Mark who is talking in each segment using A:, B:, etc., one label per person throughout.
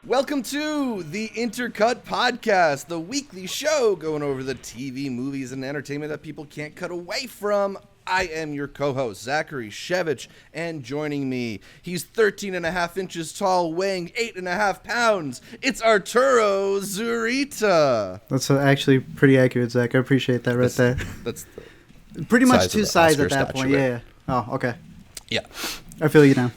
A: Welcome to the Intercut podcast, the weekly show going over the TV, movies, and entertainment that people can't cut away from. I am your co-host, Zachary Shevich, and joining me, he's 13 and a half inches tall, weighing 8.5 pounds. It's Arturo Zurita.
B: That's actually pretty accurate, Zach. I appreciate that there.
A: That's
B: pretty much two sides at that point. Yeah. Oh, okay.
A: Yeah.
B: I feel you now.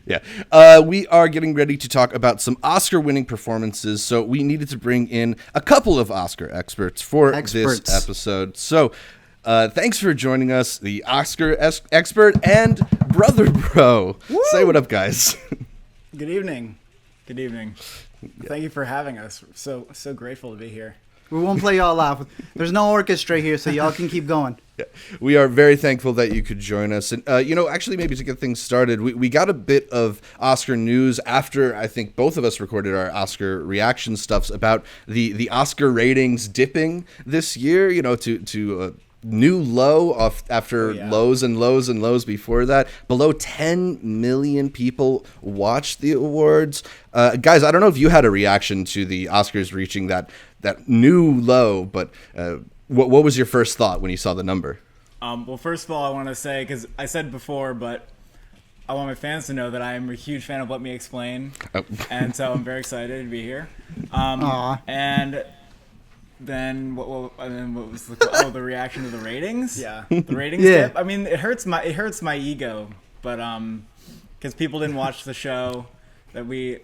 A: Yeah. We are getting ready to talk about some Oscar-winning performances, so we needed to bring in a couple of Oscar experts for this episode. So, thanks for joining us, the Oscar expert and brother bro. Woo! Say what up, guys.
C: Good evening. Good evening. Yeah. Thank you for having us. So grateful to be here.
B: We won't play y'all off. There's no orchestra here, so y'all can keep going.
A: Yeah. We are very thankful that you could join us. And, actually, maybe to get things started, we got a bit of Oscar news after I think both of us recorded our Oscar reaction stuffs about the Oscar ratings dipping this year, to a new low after lows and lows and lows before that. Below 10 million people watched the awards. Guys, I don't know if you had a reaction to the Oscars reaching that new low, but what was your first thought when you saw the number?
C: Well, first of all, I want to say, because I said before, but I want my fans to know that I am a huge fan of Let Me Explain, and so I'm very excited to be here. And then what was the reaction to the ratings? Yeah, the ratings dip. I mean, it hurts my ego, but because people didn't watch the show that we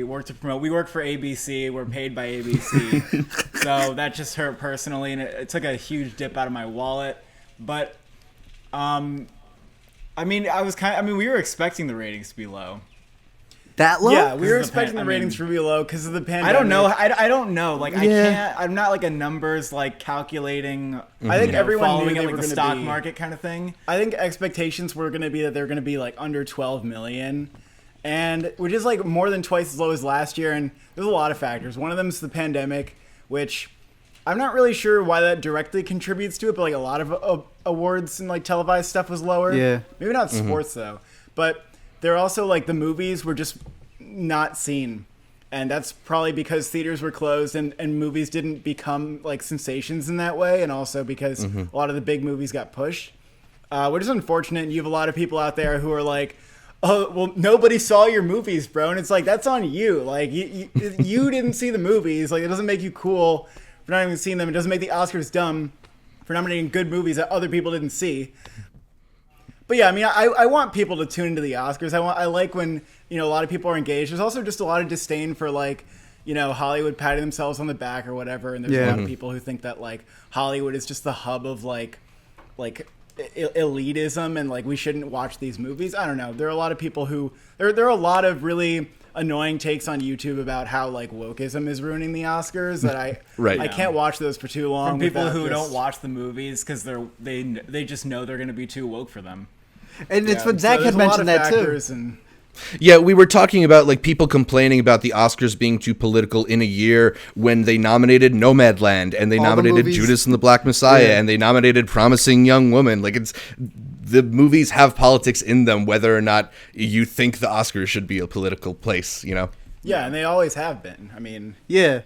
C: work to promote. We work for ABC. We're paid by ABC. So that just hurt personally, and it took a huge dip out of my wallet. But, we were expecting the ratings to be low.
B: That low?
C: Yeah, we were expecting the ratings to be low because of the pandemic. I don't know. I don't know. Like, I can't. I'm not like a numbers calculating.
B: I think everyone
C: following
B: knew
C: it like the stock market kind of thing.
B: I think expectations were going to be that they're going to be like under 12 million. And which is like more than twice as low as last year, and there's a lot of factors. One of them is the pandemic, which I'm not really sure why that directly contributes to it, but like a lot of awards and like televised stuff was lower. Yeah, maybe not sports though, but they're also like the movies were just not seen, and that's probably because theaters were closed and movies didn't become like sensations in that way, and also because a lot of the big movies got pushed, which is unfortunate. And you have a lot of people out there who are like, oh, well, nobody saw your movies, bro. And it's like, that's on you. Like, you didn't see the movies. Like, it doesn't make you cool for not even seeing them. It doesn't make the Oscars dumb for nominating good movies that other people didn't see. But yeah, I mean, I want people to tune into the Oscars. I like when, a lot of people are engaged. There's also just a lot of disdain for, like, Hollywood patting themselves on the back or whatever. And there's a lot of people who think that, like, Hollywood is just the hub of, like elitism and like we shouldn't watch these movies. I don't know. There are a lot of people who there are a lot of really annoying takes on YouTube about how like wokeism is ruining the Oscars that I can't watch those for too long.
C: From people who don't watch the movies because they just know they're going to be too woke for them.
B: And it's what Zach had mentioned that too.
A: Yeah, we were talking about like people complaining about the Oscars being too political in a year when they nominated Nomadland and they nominated Judas and the Black Messiah and they nominated Promising Young Woman. Like the movies have politics in them, whether or not you think the Oscars should be a political place,
C: Yeah, and they always have been. I mean,
B: yeah.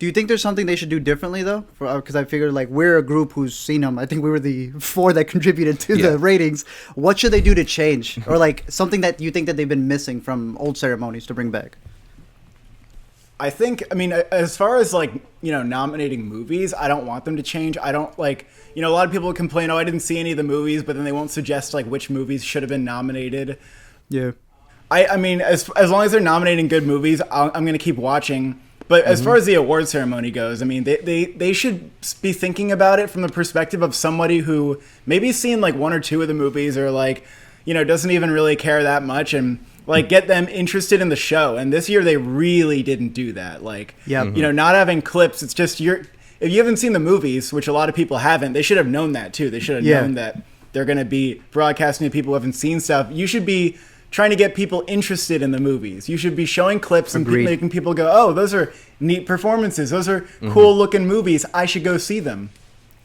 B: Do you think there's something they should do differently, though? Because I figured, like, we're a group who's seen them. I think we were the 4 that contributed to the ratings. What should they do to change? Or, like, something that you think that they've been missing from old ceremonies to bring back?
C: I think, as far as, like, nominating movies, I don't want them to change. I don't, like, a lot of people complain, I didn't see any of the movies, but then they won't suggest, like, which movies should have been nominated.
B: Yeah.
C: I mean, as long as they're nominating good movies, I'm going to keep watching. But as far as the award ceremony goes, I mean, they should be thinking about it from the perspective of somebody who maybe has seen like 1 or 2 of the movies or like, doesn't even really care that much and like get them interested in the show. And this year they really didn't do that. Like, not having clips. It's just if you haven't seen the movies, which a lot of people haven't, they should have known that too. They should have known that they're going to be broadcasting to people who haven't seen stuff. You should be trying to get people interested in the movies. You should be showing clips and making people go, oh, those are neat performances. Those are cool looking movies. I should go see them.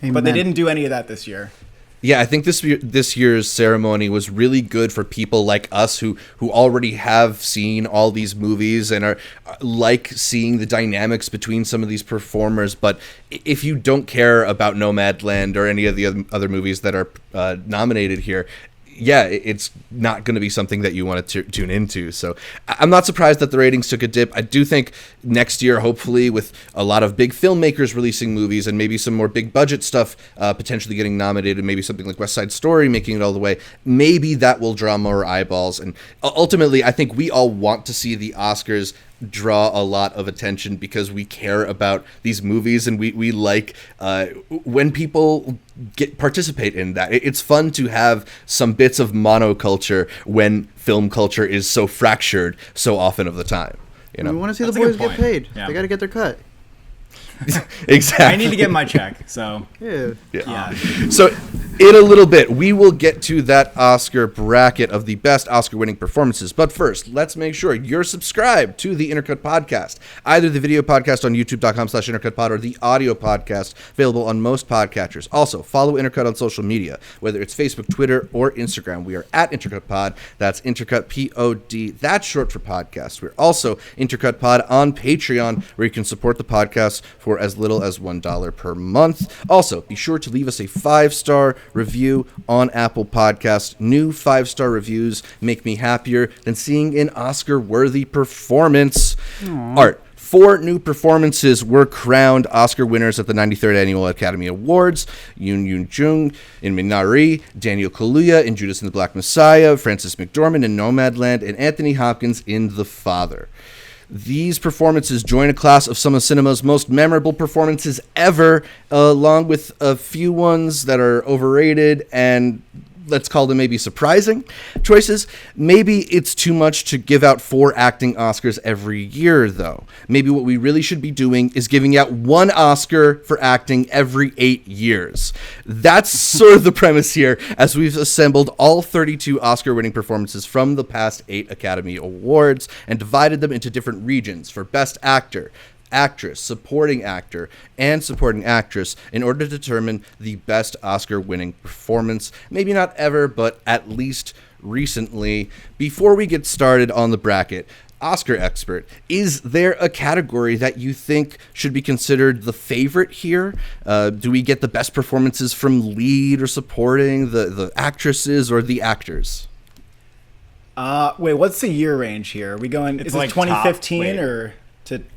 C: Amen. But they didn't do any of that this year.
A: Yeah, I think this year's ceremony was really good for people like us who already have seen all these movies and are like seeing the dynamics between some of these performers. But if you don't care about Nomadland or any of the other movies that are nominated here, yeah, it's not going to be something that you want to tune into. So I'm not surprised that the ratings took a dip. I do think next year, hopefully, with a lot of big filmmakers releasing movies and maybe some more big budget stuff potentially getting nominated, maybe something like West Side Story making it all the way, maybe that will draw more eyeballs. And ultimately, I think we all want to see the Oscars draw a lot of attention because we care about these movies and we like when people participate in that. It's fun to have some bits of monoculture when film culture is so fractured so often of the time. You know,
D: we want to see the boys get paid.
B: Yeah.
D: They got to get their cut.
A: Exactly.
B: I need to get my check, so
D: Yeah.
A: So in a little bit, we will get to that Oscar bracket of the best Oscar-winning performances. But first, let's make sure you're subscribed to the Intercut podcast, either the video podcast on youtube.com/intercutpod or the audio podcast available on most podcatchers. Also, follow Intercut on social media, whether it's Facebook, Twitter, or Instagram. We are at Intercut Pod. That's Intercut Pod. That's short for podcast. We're also Intercut Pod on Patreon, where you can support the podcast for as little as $1 per month. Also, be sure to leave us a 5-star review on Apple Podcasts. New 5-star reviews make me happier than seeing an Oscar-worthy performance. Art. 4 new performances were crowned Oscar winners at the 93rd Annual Academy Awards. Yoon Jung in Minari, Daniel Kaluuya in Judas and the Black Messiah, Frances McDormand in Nomadland, and Anthony Hopkins in The Father. These performances join a class of some of cinema's most memorable performances ever, along with a few ones that are overrated and let's call them maybe surprising choices. Maybe it's too much to give out 4 acting Oscars every year, though. Maybe what we really should be doing is giving out 1 Oscar for acting every 8 years. That's sort of the premise here, as we've assembled all 32 Oscar-winning performances from the past 8 Academy Awards and divided them into different regions for Best Actor, Actress, Supporting Actor, and Supporting Actress in order to determine the best Oscar-winning performance. Maybe not ever, but at least recently. Before we get started on the bracket, Oscar expert, is there a category that you think should be considered the favorite here? Do we get the best performances from lead or supporting, the actresses or the actors?
B: Wait, what's the year range here? Are we going? Is it 2015 or?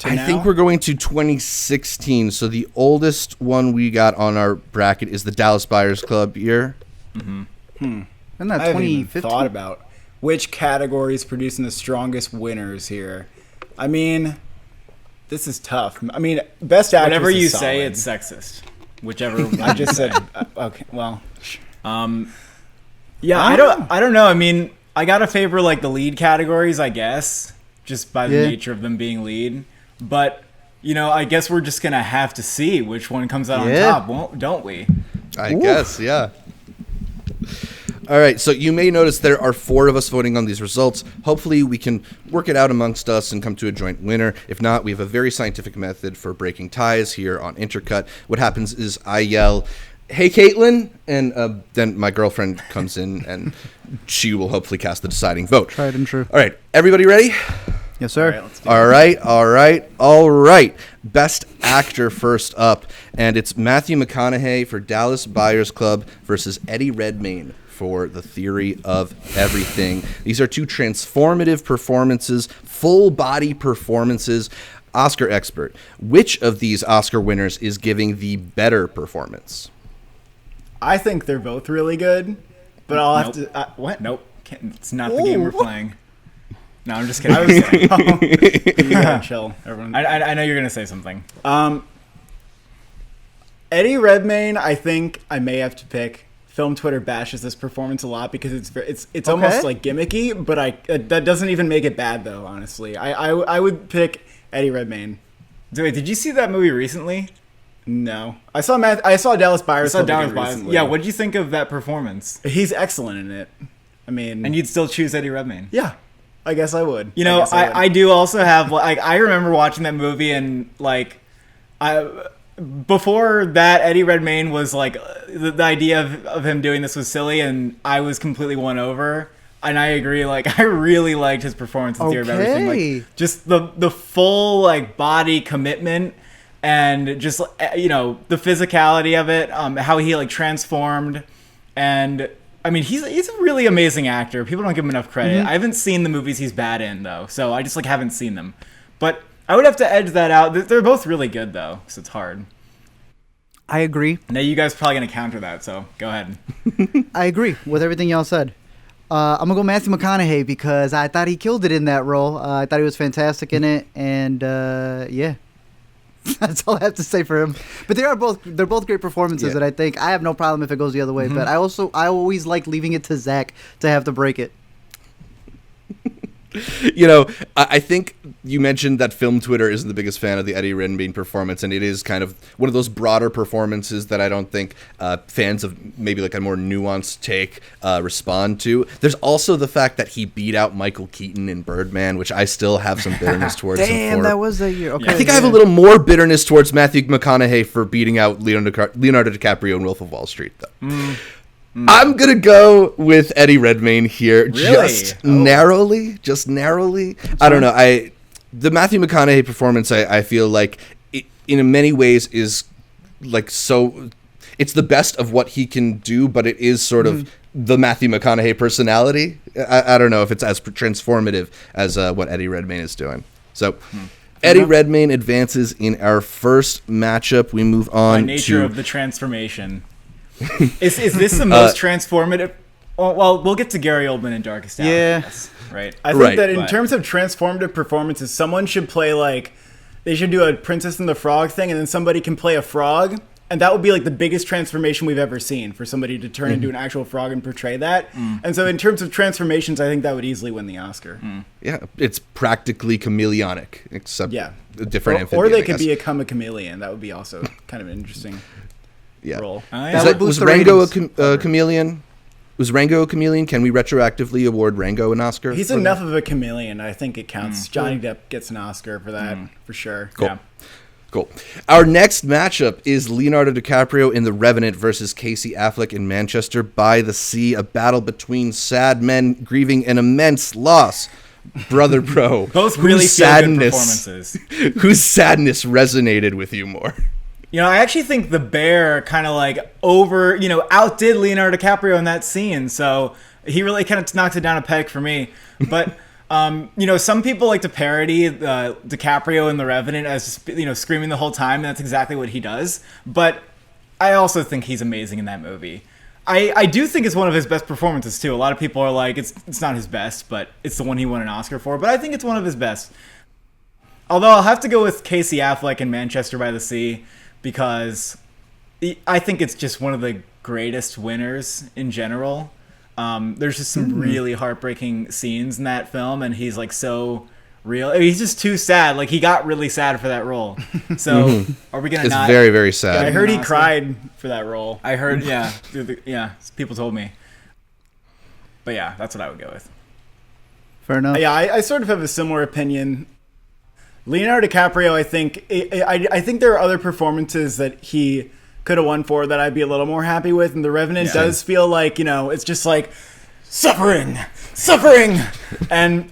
A: I think we're going to 2016. So the oldest one we got on our bracket is the Dallas Buyers Club year.
D: Isn't that
B: I haven't even
D: 2015?
B: thought about which category is producing the strongest winners here. I mean, this is tough. I mean, best actress.
C: Whatever you
B: is
C: say,
B: solid.
C: it's sexist. Whichever.
B: I just said okay. Well,
C: Yeah, I don't know. I mean, I gotta favor like the lead categories, I guess, just by the nature of them being lead. But you know, I guess we're just gonna have to see which one comes out on top, don't we?
A: I guess, yeah. All right, so you may notice there are 4 of us voting on these results. Hopefully we can work it out amongst us and come to a joint winner. If not, we have a very scientific method for breaking ties here on Intercut. What happens is I yell, "Hey, Caitlin," and then my girlfriend comes in and she will hopefully cast the deciding vote.
D: Tried and true.
A: All right, everybody ready?
D: Yes, sir.
B: all right, let's do it.
A: All right. Best actor first up, and it's Matthew McConaughey for Dallas Buyers Club versus Eddie Redmayne for The Theory of Everything. These are 2 transformative performances, full-body performances. Oscar expert, which of these Oscar winners is giving the better performance?
B: I think they're both really good, but I'll have to. What?
C: Nope. It's not the game we're playing. No, I'm just kidding.
B: Chill, everyone.
C: I know you're gonna say something.
B: Eddie Redmayne, I think I may have to pick. Film Twitter bashes this performance a lot because it's almost like gimmicky, but that doesn't even make it bad though. Honestly, I would pick Eddie Redmayne.
C: Wait, did you see that movie recently?
B: No, I saw Dallas Buyers Club again recently.
C: Yeah, what did you think of that performance?
B: He's excellent in it. I mean,
C: And you'd still choose Eddie Redmayne?
B: yeah, I guess I would.
C: You know,
B: I
C: I do also have like I remember watching that movie and like before that, Eddie Redmayne was like, the idea of him doing this was silly, and I was completely won over. And I agree, like, I really liked his performance in Theory of Everything. Like, just the full, like, body commitment and just, you know, the physicality of it, how he, like, transformed. And, I mean, he's a really amazing actor. People don't give him enough credit. I haven't seen the movies he's bad in, though, so I just, like, haven't seen them. But I would have to edge that out. They're both really good, though, so it's hard.
D: I agree.
C: Now, you guys are probably going to counter that, so go ahead.
D: I agree with everything y'all said. I'm going to go Matthew McConaughey because I thought he killed it in that role. I thought he was fantastic in it, and yeah. That's all I have to say for him. But they're both great performances, and I think I have no problem if it goes the other way. But I always like leaving it to Zach to have to break it.
A: You know, I think you mentioned that Film Twitter isn't the biggest fan of the Eddie Redmayne performance, and it is kind of one of those broader performances that I don't think fans of maybe like a more nuanced take respond to. There's also the fact that he beat out Michael Keaton in Birdman, which I still have some bitterness towards him for.
D: Damn, that was that year. Okay,
A: I think I have a little more bitterness towards Matthew McConaughey for beating out Leonardo DiCaprio in Wolf of Wall Street, though. I'm going to go with Eddie Redmayne here.
C: Really?
A: Just narrowly. I don't know. The Matthew McConaughey performance, I feel like, in many ways is like so... It's the best of what he can do, but it is sort of the Matthew McConaughey personality. I don't know if it's as transformative as what Eddie Redmayne is doing. So... Eddie Redmayne advances in our first matchup. We move on
C: By nature of the transformation. Is this the most transformative? Well, we'll get to Gary Oldman in Darkest Hour.
D: Yeah.
C: Yes, right.
B: I think that in terms of transformative performances, someone should play like they should do a Princess and the Frog thing, and then somebody can play a frog, and that would be like the biggest transformation we've ever seen for somebody to turn into an actual frog and portray that. And so, in terms of transformations, I think that would easily win the Oscar.
A: Yeah, it's practically chameleonic, except a different amphibian.
B: Or they could become a chameleon. That would be also kind of an interesting role.
A: Was Rango a chameleon? Was Rango a chameleon? Can we retroactively award Rango an Oscar?
B: He's enough of a chameleon. I think it counts. Johnny Depp gets an Oscar for that, for sure.
A: Cool.
C: Yeah.
A: Cool. Our next matchup is Leonardo DiCaprio in The Revenant versus Casey Affleck in Manchester by the Sea, a battle between sad men grieving an immense loss. Brother Bro.
C: Both really feel-good performances.
A: Whose sadness resonated with you more?
C: You know, I actually think the bear kind of like outdid Leonardo DiCaprio in that scene. So he really kind of knocked it down a peg for me. But, some people like to parody DiCaprio in The Revenant as, screaming the whole time. And that's exactly what he does. But I also think he's amazing in that movie. I do think it's one of his best performances, too. A lot of people are like, it's not his best, but it's the one he won an Oscar for. But I think it's one of his best. Although I'll have to go with Casey Affleck in Manchester by the Sea, because I think it's just one of the greatest winners in general. There's just some really heartbreaking scenes in that film, and he's like so real. I mean, he's just too sad. Like, he got really sad for that role. So are we gonna?
A: It's very, very sad.
B: I heard he cried for that role.
C: I heard, people told me. But yeah, that's what I would go with.
D: Fair enough.
B: Yeah, I sort of have a similar opinion. Leonardo DiCaprio, I think there are other performances that he could have won for that I'd be a little more happy with, and The Revenant does feel like, it's just like suffering, and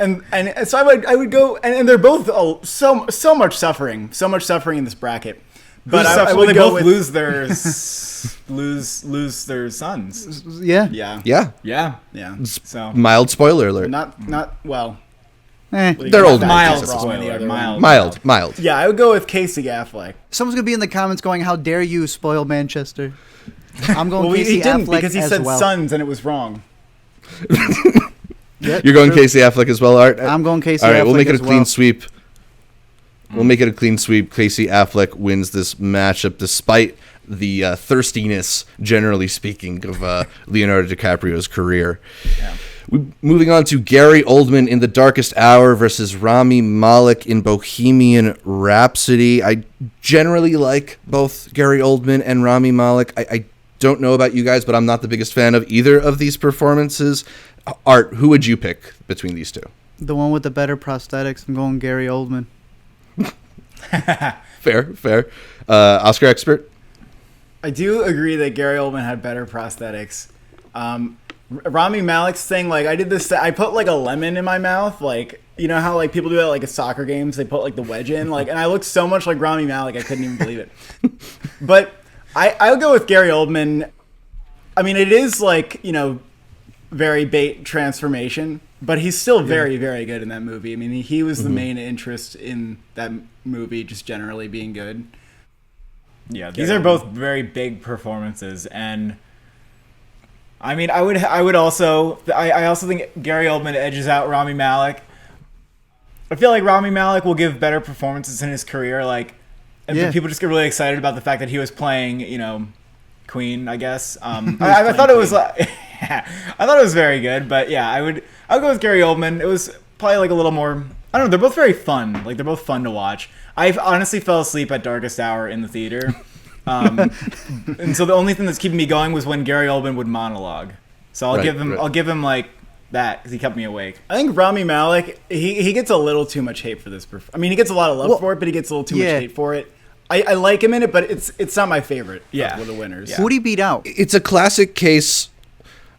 B: so I would go, and they're both so much suffering in this bracket. But I would
C: they
B: go
C: both
B: with,
C: lose their sons.
D: Yeah.
C: So
A: Mild spoiler alert.
B: Not well.
A: They're old.
C: Mild
A: movies.
C: spoiler.
A: Mild.
B: Yeah, I would go with Casey Affleck.
D: Someone's gonna be in the comments going, "How dare you spoil Manchester?" I'm going
B: Well,
D: Casey
B: he didn't
D: Affleck
B: because he
D: as
B: said
D: well.
B: sons and it was wrong.
A: You're going Casey Affleck as well, Art?
D: I'm going Casey.
A: All right,
D: Affleck
A: we'll make it a
D: as
A: clean
D: well.
A: sweep. We'll make it a clean sweep. Casey Affleck wins this matchup despite the thirstiness, generally speaking, of Leonardo DiCaprio's career.
C: Yeah.
A: Moving on to Gary Oldman in The Darkest Hour versus Rami Malek in Bohemian Rhapsody. I generally like both Gary Oldman and Rami Malek. I don't know about you guys, but I'm not the biggest fan of either of these performances. Art, who would you pick between these two?
D: The one with the better prosthetics. I'm going Gary Oldman.
A: Fair. Oscar expert.
B: I do agree that Gary Oldman had better prosthetics. Rami Malek's thing, like I did this, I put like a lemon in my mouth, like you know how like people do that like at soccer games, they put like the wedge in, like, and I looked so much like Rami Malek, I couldn't even believe it. But I'll go with Gary Oldman. I mean, it is like, you know, very bait transformation, but he's still very, very good in that movie. I mean, he was the main interest in that movie, just generally being good.
C: Yeah, these are both very big performances, and I mean, I also think Gary Oldman edges out Rami Malek. I feel like Rami Malek will give better performances in his career, like, and people just get really excited about the fact that he was playing, you know, Queen, I guess. I thought it was like, I thought it was very good, but yeah, I'll go with Gary Oldman. It was probably like a little more. I don't know. They're both very fun. Like they're both fun to watch. I honestly fell asleep at Darkest Hour in the theater, and so the only thing that's keeping me going was when Gary Oldman would monologue. So I'll give him like that because he kept me awake.
B: I think Rami Malek he gets a little too much hate for this. I mean, he gets a lot of love for it, but he gets a little too much hate for it. I like him in it, but it's not my favorite. Of the winners.
D: Yeah. Who'd he beat out?
A: It's a classic case.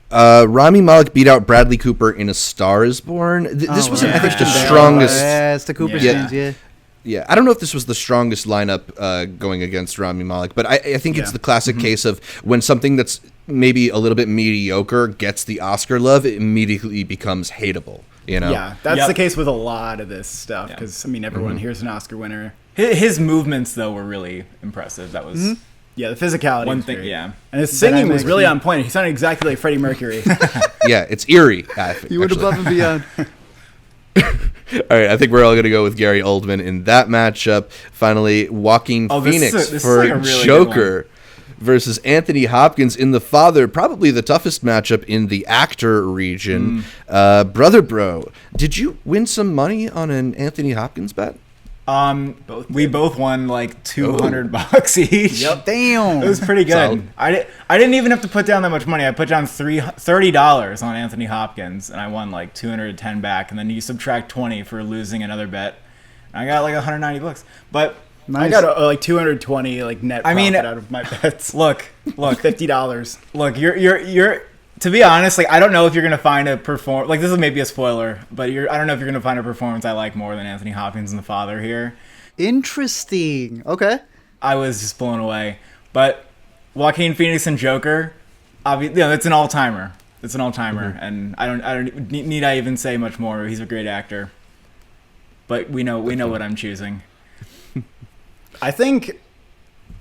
A: Rami Malek beat out Bradley Cooper in A Star Is Born. This was, I think, the strongest.
D: Yeah, it's the Cooper scenes.
A: Yeah, I don't know if this was the strongest lineup going against Rami Malek, but I think it's the classic case of when something that's maybe a little bit mediocre gets the Oscar love, it immediately becomes hateable. You know?
B: Yeah, that's the case with a lot of this stuff because I mean, everyone here's an Oscar winner.
C: His movements though were really impressive. That was
B: the physicality.
C: One
B: was
C: thing,
B: great. And his singing was really on point. He sounded exactly like Freddie Mercury.
A: Yeah, it's eerie.
D: You went above and beyond.
A: All right, I think we're all going to go with Gary Oldman in that matchup. Finally, Joaquin Phoenix for like really Joker versus Anthony Hopkins in The Father. Probably the toughest matchup in the actor region. Brother Bro, did you win some money on an Anthony Hopkins bet?
C: We both won like $200 each.
B: Yep.
D: Damn.
C: It was pretty good. Solid. I didn't even have to put down that much money. I put down $30 on Anthony Hopkins, and I won like $210 back. And then you subtract 20 for losing another bet, and I got like $190. But
B: nice. I got like 220 like net profit out of my bets.
C: Look,
B: $50.
C: Look, you're. To be honest, like I don't know if you're gonna find a like this is maybe a spoiler, but I don't know if you're gonna find a performance I like more than Anthony Hopkins in The Father here.
D: Interesting. Okay.
C: I was just blown away, but Joaquin Phoenix and Joker, obviously, it's an all-timer. It's an all-timer, and I don't need I even say much more. He's a great actor, but we know what I'm choosing.
B: I think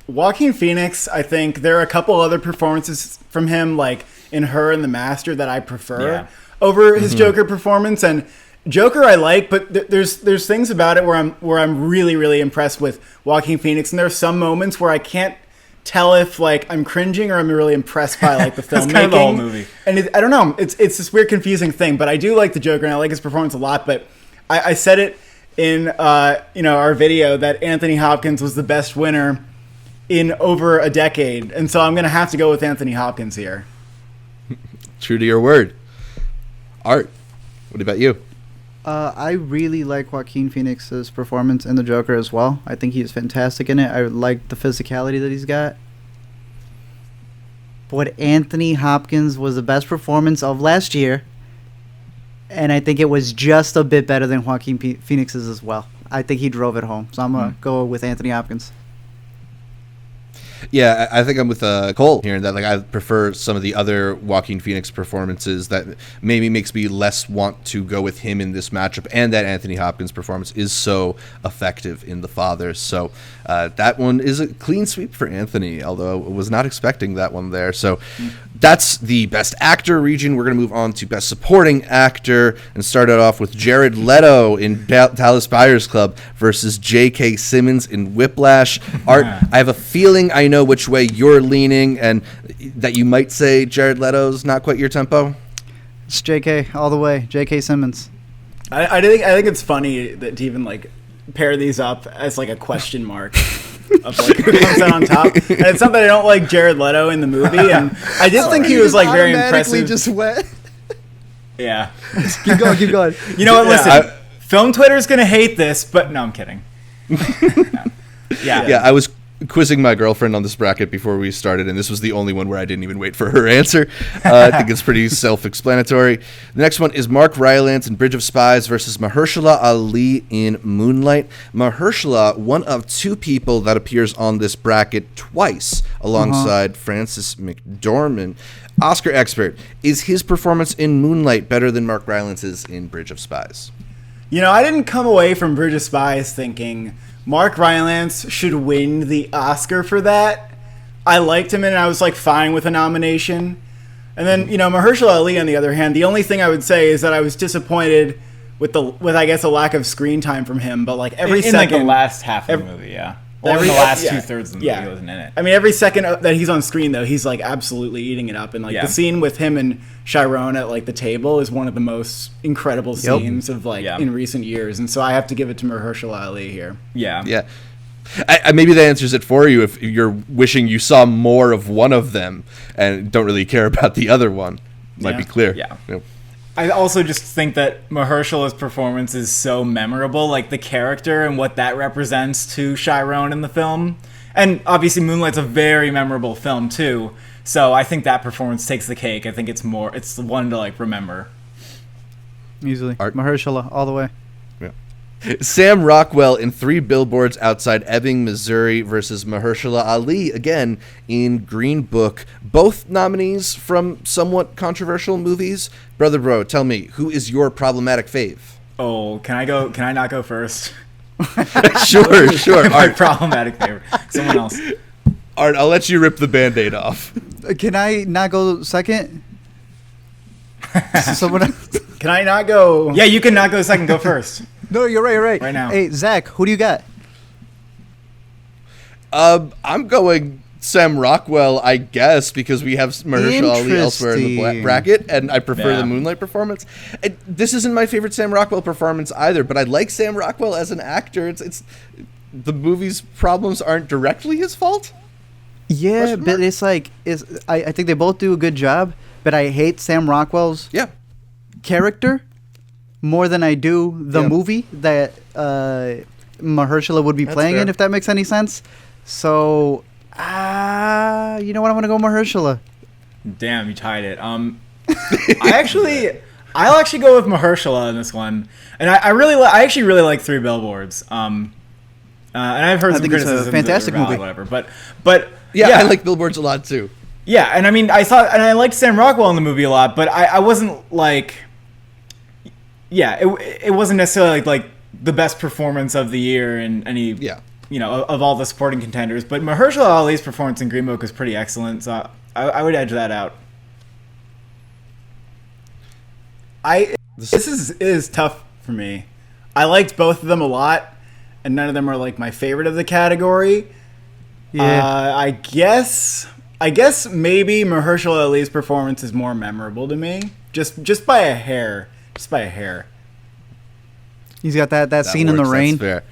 B: Joaquin Phoenix. I think there are a couple other performances from him, like in Her and The Master, that I prefer over his Joker performance. And Joker I like, but there's things about it where I'm really, really impressed with Joaquin Phoenix. And there are some moments where I can't tell if like I'm cringing or I'm really impressessed by like the filmmaking.
C: That's kind of the whole movie.
B: And I don't know. It's this weird, confusing thing. But I do like the Joker and I like his performance a lot. But I said it in our video that Anthony Hopkins was the best winner in over a decade, and so I'm gonna have to go with Anthony Hopkins here.
A: True to your word. Art, what about you?
D: I really like Joaquin Phoenix's performance in The Joker as well. I think he's fantastic in it. I like the physicality that he's got. But Anthony Hopkins was the best performance of last year, and I think it was just a bit better than Joaquin Phoenix's as well. I think he drove it home, so I'm gonna go with Anthony Hopkins.
A: Yeah, I think I'm with Cole here in that like I prefer some of the other Joaquin Phoenix performances that maybe makes me less want to go with him in this matchup, and that Anthony Hopkins performance is so effective in The Father. So that one is a clean sweep for Anthony, although I was not expecting that one there. So that's the Best Actor region. We're going to move on to Best Supporting Actor and start it off with Jared Leto in Dallas Buyers Club versus J.K. Simmons in Whiplash. Art, I have a feeling I know which way you're leaning and that you might say Jared Leto's not quite your tempo.
D: It's J.K. all the way. J.K. Simmons.
B: I think it's funny that to even like pair these up as like a question mark. Of like who comes out on top, and it's not that I don't like Jared Leto in the movie, and I did think he was like very impressive.
D: Just wet.
C: Yeah.
D: Keep going.
C: You know what? Listen, film Twitter's gonna hate this, but no, I'm kidding.
A: Yeah, I was quizzing my girlfriend on this bracket before we started, and this was the only one where I didn't even wait for her answer. I think it's pretty self-explanatory. The next one is Mark Rylance in Bridge of Spies versus Mahershala Ali in Moonlight. Mahershala, one of two people that appears on this bracket twice, alongside Frances McDormand. Oscar expert, is his performance in Moonlight better than Mark Rylance's in Bridge of Spies?
B: You know, I didn't come away from Bridge of Spies thinking Mark Rylance should win the Oscar for that. I liked him and I was like fine with a nomination. And then, you know, Mahershala Ali on the other hand, the only thing I would say is that I was disappointed with I guess a lack of screen time from him, but like every second,
C: like the last half of the movie, yeah. Or the last 2/3 of the movie, he wasn't in it.
B: I mean, every second that he's on screen, though, he's like absolutely eating it up. And like the scene with him and Chiron at like the table is one of the most incredible scenes of like in recent years. And so I have to give it to Mahershala Ali here.
A: Yeah. I maybe that answers it for you if you're wishing you saw more of one of them and don't really care about the other one. Might be clear.
C: Yeah. I also just think that Mahershala's performance is so memorable, like the character and what that represents to Chiron in the film. And obviously Moonlight's a very memorable film too. So I think that performance takes the cake. I think it's the one to like remember.
D: Easily. Mahershala all the way.
A: Sam Rockwell in Three Billboards Outside Ebbing, Missouri versus Mahershala Ali, again, in Green Book. Both nominees from somewhat controversial movies. Brother Bro, tell me, who is your problematic fave?
C: Oh, can I not go first?
A: Sure.
C: My problematic favorite. Someone else.
A: Art, I'll let you rip the Band-Aid off.
D: Can I not go second? Someone else?
B: Can I not go?
C: Yeah, you can not go second. Go first.
D: No, you're right.
C: Right now.
D: Hey, Zach, who do you got?
A: I'm going Sam Rockwell, I guess, because we have Mahershala Ali elsewhere in the bracket, and I prefer the Moonlight performance. This isn't my favorite Sam Rockwell performance either, but I like Sam Rockwell as an actor. It's the movie's problems aren't directly his fault.
D: Yeah, but it's like I think they both do a good job, but I hate Sam Rockwell's character more than I do the movie that Mahershala would be playing in, if that makes any sense. So, you know what? I'm going to go Mahershala.
C: Damn, you tied it. I'll actually go with Mahershala in this one. And I actually really like Three Billboards. And I've heard some criticisms.
D: It's a fantastic movie.
C: Whatever. But
A: I like Billboards a lot too.
C: Yeah, and I mean, I liked Sam Rockwell in the movie a lot, but I wasn't like... Yeah, it wasn't necessarily like the best performance of the year in any, of all the supporting contenders. But Mahershala Ali's performance in Green Book was pretty excellent, so I would edge that out.
B: This is tough for me. I liked both of them a lot, and none of them are like my favorite of the category. Yeah, I guess maybe Mahershala Ali's performance is more memorable to me, just by a hair.
D: He's got that scene in the rain.
A: Fair.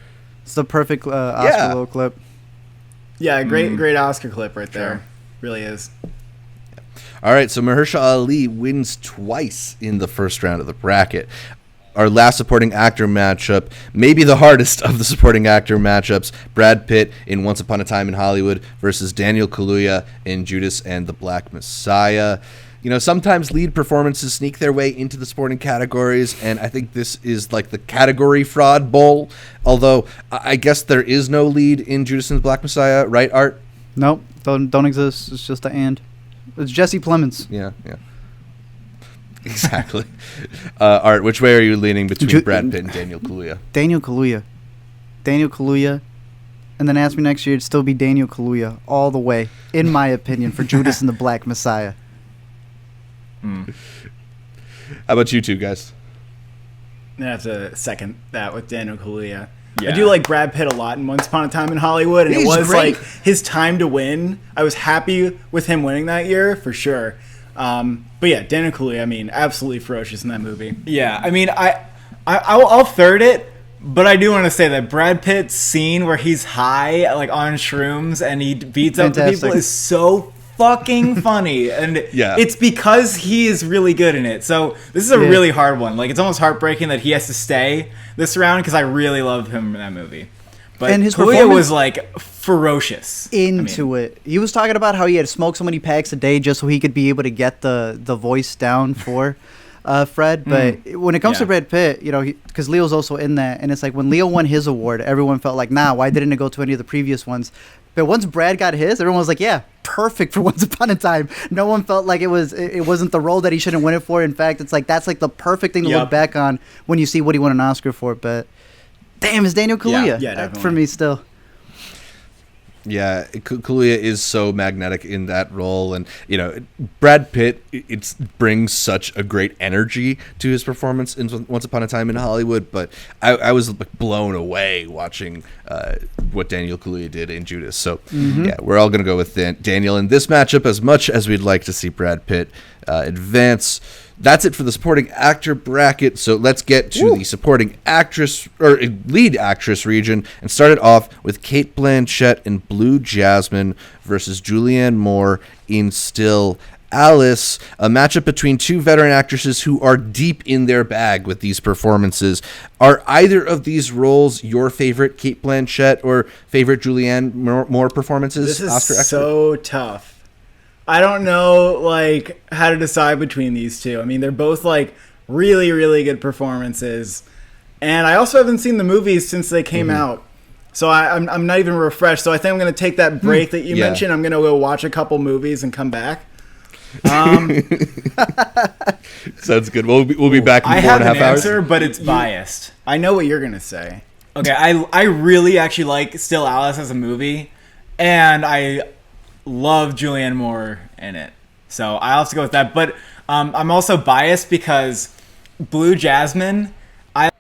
D: It's the perfect Oscar little clip.
B: Yeah, great Oscar clip right there. Really is.
A: All right, so Mahershala Ali wins twice in the first round of the bracket. Our last supporting actor matchup, maybe the hardest of the supporting actor matchups, Brad Pitt in Once Upon a Time in Hollywood versus Daniel Kaluuya in Judas and the Black Messiah. You know, sometimes lead performances sneak their way into the supporting categories, and I think this is like the category fraud bowl, although I guess there is no lead in Judas and the Black Messiah, right, Art?
D: Nope, don't exist. It's just an and. It's Jesse Plemons.
A: Yeah. Exactly. Art, which way are you leaning between Brad Pitt and Daniel Kaluuya?
D: Daniel Kaluuya. And then ask me next year, it'd still be Daniel Kaluuya all the way, in my opinion, for Judas and the Black Messiah.
A: How about you two guys?
B: I have to second that with Daniel Kaluuya. Yeah. I do like Brad Pitt a lot in Once Upon a Time in Hollywood, and it was great. Like his time to win. I was happy with him winning that year for sure. But yeah, Daniel Kaluuya, I mean, absolutely ferocious in that movie.
C: Yeah, I mean, I'll third it, but I do want to say that Brad Pitt's scene where he's high, like on shrooms, and he beats up the people is so fucking funny, and it's because he is really good in it. So this is a really hard one. Like, it's almost heartbreaking that he has to stay this round because I really love him in that movie. But
D: And his
C: Kaluuya
D: performance-
C: was like ferocious.
D: Into it. He was talking about how he had to smoke so many packs a day just so he could be able to get the voice down for Fred. But when it comes to Brad Pitt, you know, because Leo's also in that, and it's like when Leo won his award, everyone felt like, nah, why didn't it go to any of the previous ones? But once Brad got his, everyone was like, yeah, perfect for Once Upon a Time. No one felt like it wasn't the role that he shouldn't win it for. In fact, it's like that's like the perfect thing to look back on when you see what he won an Oscar for. But damn, it's Daniel Kaluuya for me still.
A: Yeah, Kaluuya is so magnetic in that role, and you know, Brad Pitt it brings such a great energy to his performance in Once Upon a Time in Hollywood. But I was blown away watching what Daniel Kaluuya did in Judas. So yeah, we're all gonna go with Daniel in this matchup. As much as we'd like to see Brad Pitt advance. That's it for the supporting actor bracket. So let's get to the supporting actress or lead actress region and start it off with Cate Blanchett in Blue Jasmine versus Julianne Moore in Still Alice, a matchup between two veteran actresses who are deep in their bag with these performances. Are either of these roles your favorite Cate Blanchett or favorite Julianne Moore performances?
B: This is
A: Oscar
B: so tough. I don't know, like, how to decide between these two. I mean, they're both, like, really, really good performances. And I also haven't seen the movies since they came out. So I'm not even refreshed. So I think I'm going to take that break that you mentioned. I'm going to go watch a couple movies and come back.
A: Sounds good. We'll be back in 4.5 hours.
C: I have an answer, but it's biased.
B: I know what you're going to say.
C: Okay, I really actually like Still Alice as a movie. And I love Julianne Moore in it, so I'll have to go with that. But I'm also biased because Blue Jasmine, I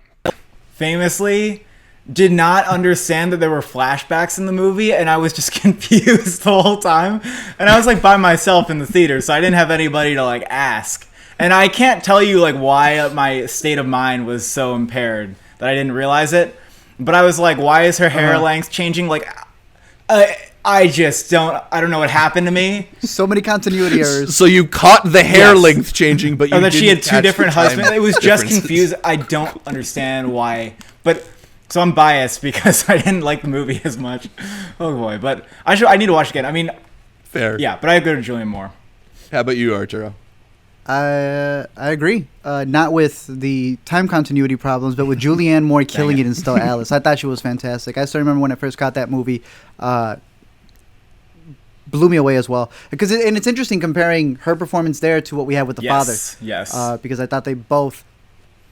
C: famously did not understand that there were flashbacks in the movie, and I was just confused the whole time. And I was like by myself in the theater, so I didn't have anybody to like ask. And I can't tell you like why my state of mind was so impaired that I didn't realize it. But I was like, why is her hair length changing? Like, I don't know what happened to me.
D: So many continuity errors.
A: So you caught the hair length changing, but you
C: or that she had two different husbands. It was just
A: differences.
C: confused. I don't understand why. But so I'm biased because I didn't like the movie as much. Oh boy, but I need to watch it again. I mean,
A: Fair.
C: yeah, but I go to Julianne Moore.
A: How about you, Arturo?
D: I agree. Not with the time continuity problems, but with Julianne Moore killing it in Still Alice. I thought she was fantastic. I still remember when I first got that movie. Blew me away as well, because and it's interesting comparing her performance there to what we had with the father.
C: Yes.
D: Because I thought they both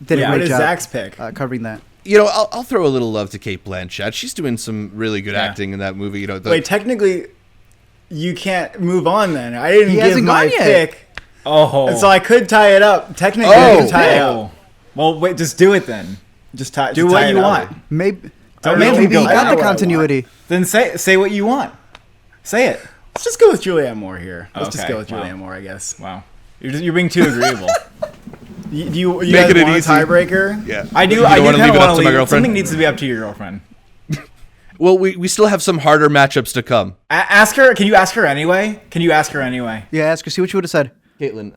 D: did a
B: What
D: great
B: is
D: job.
B: Zach's pick?
D: Covering that.
A: You know, I'll throw a little love to Cate Blanchett. She's doing some really good acting in that movie. You know,
B: Wait, technically, you can't move on then. I didn't
D: He
B: give
D: hasn't
B: my
D: gone yet.
B: pick.
C: Oh.
B: And so I could tie it up. Technically, I could tie it up.
C: Well, wait, just do it then.
B: Just tie.
C: Do
B: just
C: what
B: tie
C: you
B: it up.
C: want.
D: Maybe
C: Don't make him
D: maybe
C: go
D: he
C: back.
D: got the
B: I know what I
D: continuity.
C: Then say what you want. Say it.
B: Let's just go with Julianne Moore here. Let's just
C: Okay,
B: go with
C: wow.
B: Julianne Moore, I guess.
C: Wow. You're being too agreeable.
B: You
A: Making
B: guys
A: it
B: want a
A: easy.
B: tiebreaker?
A: yeah.
C: I do.
A: You
C: I
A: don't
C: do
A: wanna
C: kind of
A: leave it up
C: want
A: to
C: to
A: my
C: leave.
A: girlfriend?
C: Something needs to be up to your girlfriend.
A: Well, we still have some harder matchups to come.
C: Ask her. Can you ask her anyway? Can you ask her anyway?
D: Yeah, ask her. See what you would have said.
A: Caitlin,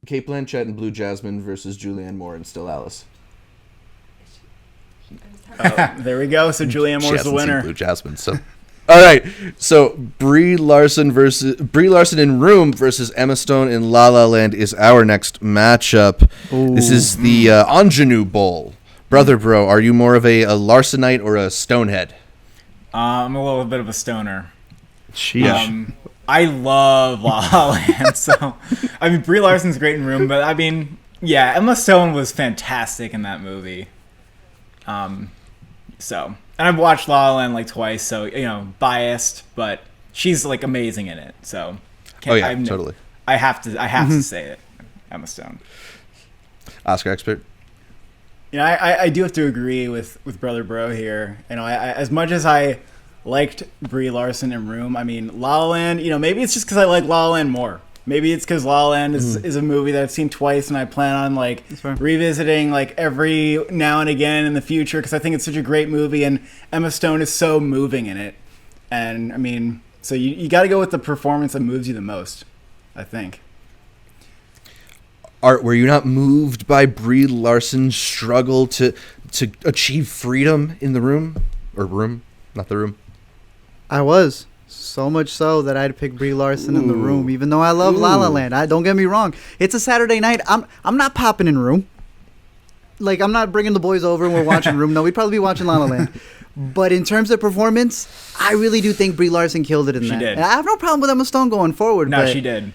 A: Cate Blanchett and Blue Jasmine versus Julianne Moore and Still Alice.
B: There we go. So Julianne
A: She
B: Moore's the
A: hasn't seen
B: winner.
A: Blue Jasmine, so. All right, so Brie Larson in Room versus Emma Stone in La La Land is our next matchup. This is the Ingenue Bowl. Brother Bro, are you more of a Larsonite or a Stonehead?
C: I'm a little bit of a stoner.
D: Sheesh.
C: I love La La Land, so I mean Brie Larson's great in Room, but I mean, yeah, Emma Stone was fantastic in that movie. So, and I've watched La La Land like twice, so you know, biased, but she's like amazing in it. So,
A: Totally.
C: I have to say it, Emma Stone.
A: Oscar expert.
B: You know, I do have to agree with Brother Bro here. You know, I as much as I liked Brie Larson in Room, I mean, La La Land, you know, maybe it's just because I like La La Land more. Maybe it's because La La Land is a movie that I've seen twice, and I plan on like revisiting like every now and again in the future because I think it's such a great movie, and Emma Stone is so moving in it. And I mean, so you got to go with the performance that moves you the most, I think.
A: Art, were you not moved by Brie Larson's struggle to achieve freedom in The Room? or Room, not The Room.
D: I was. So much so that I'd pick Brie Larson in The Room, even though I love La La Land. Don't get me wrong. It's a Saturday night. I'm not popping in Room. Like, I'm not bringing the boys over and we're watching Room. No, we'd probably be watching La La Land. But in terms of performance, I really do think Brie Larson killed it in that.
B: She did.
D: And I have no problem with Emma Stone going forward.
B: No,
D: but
B: she did.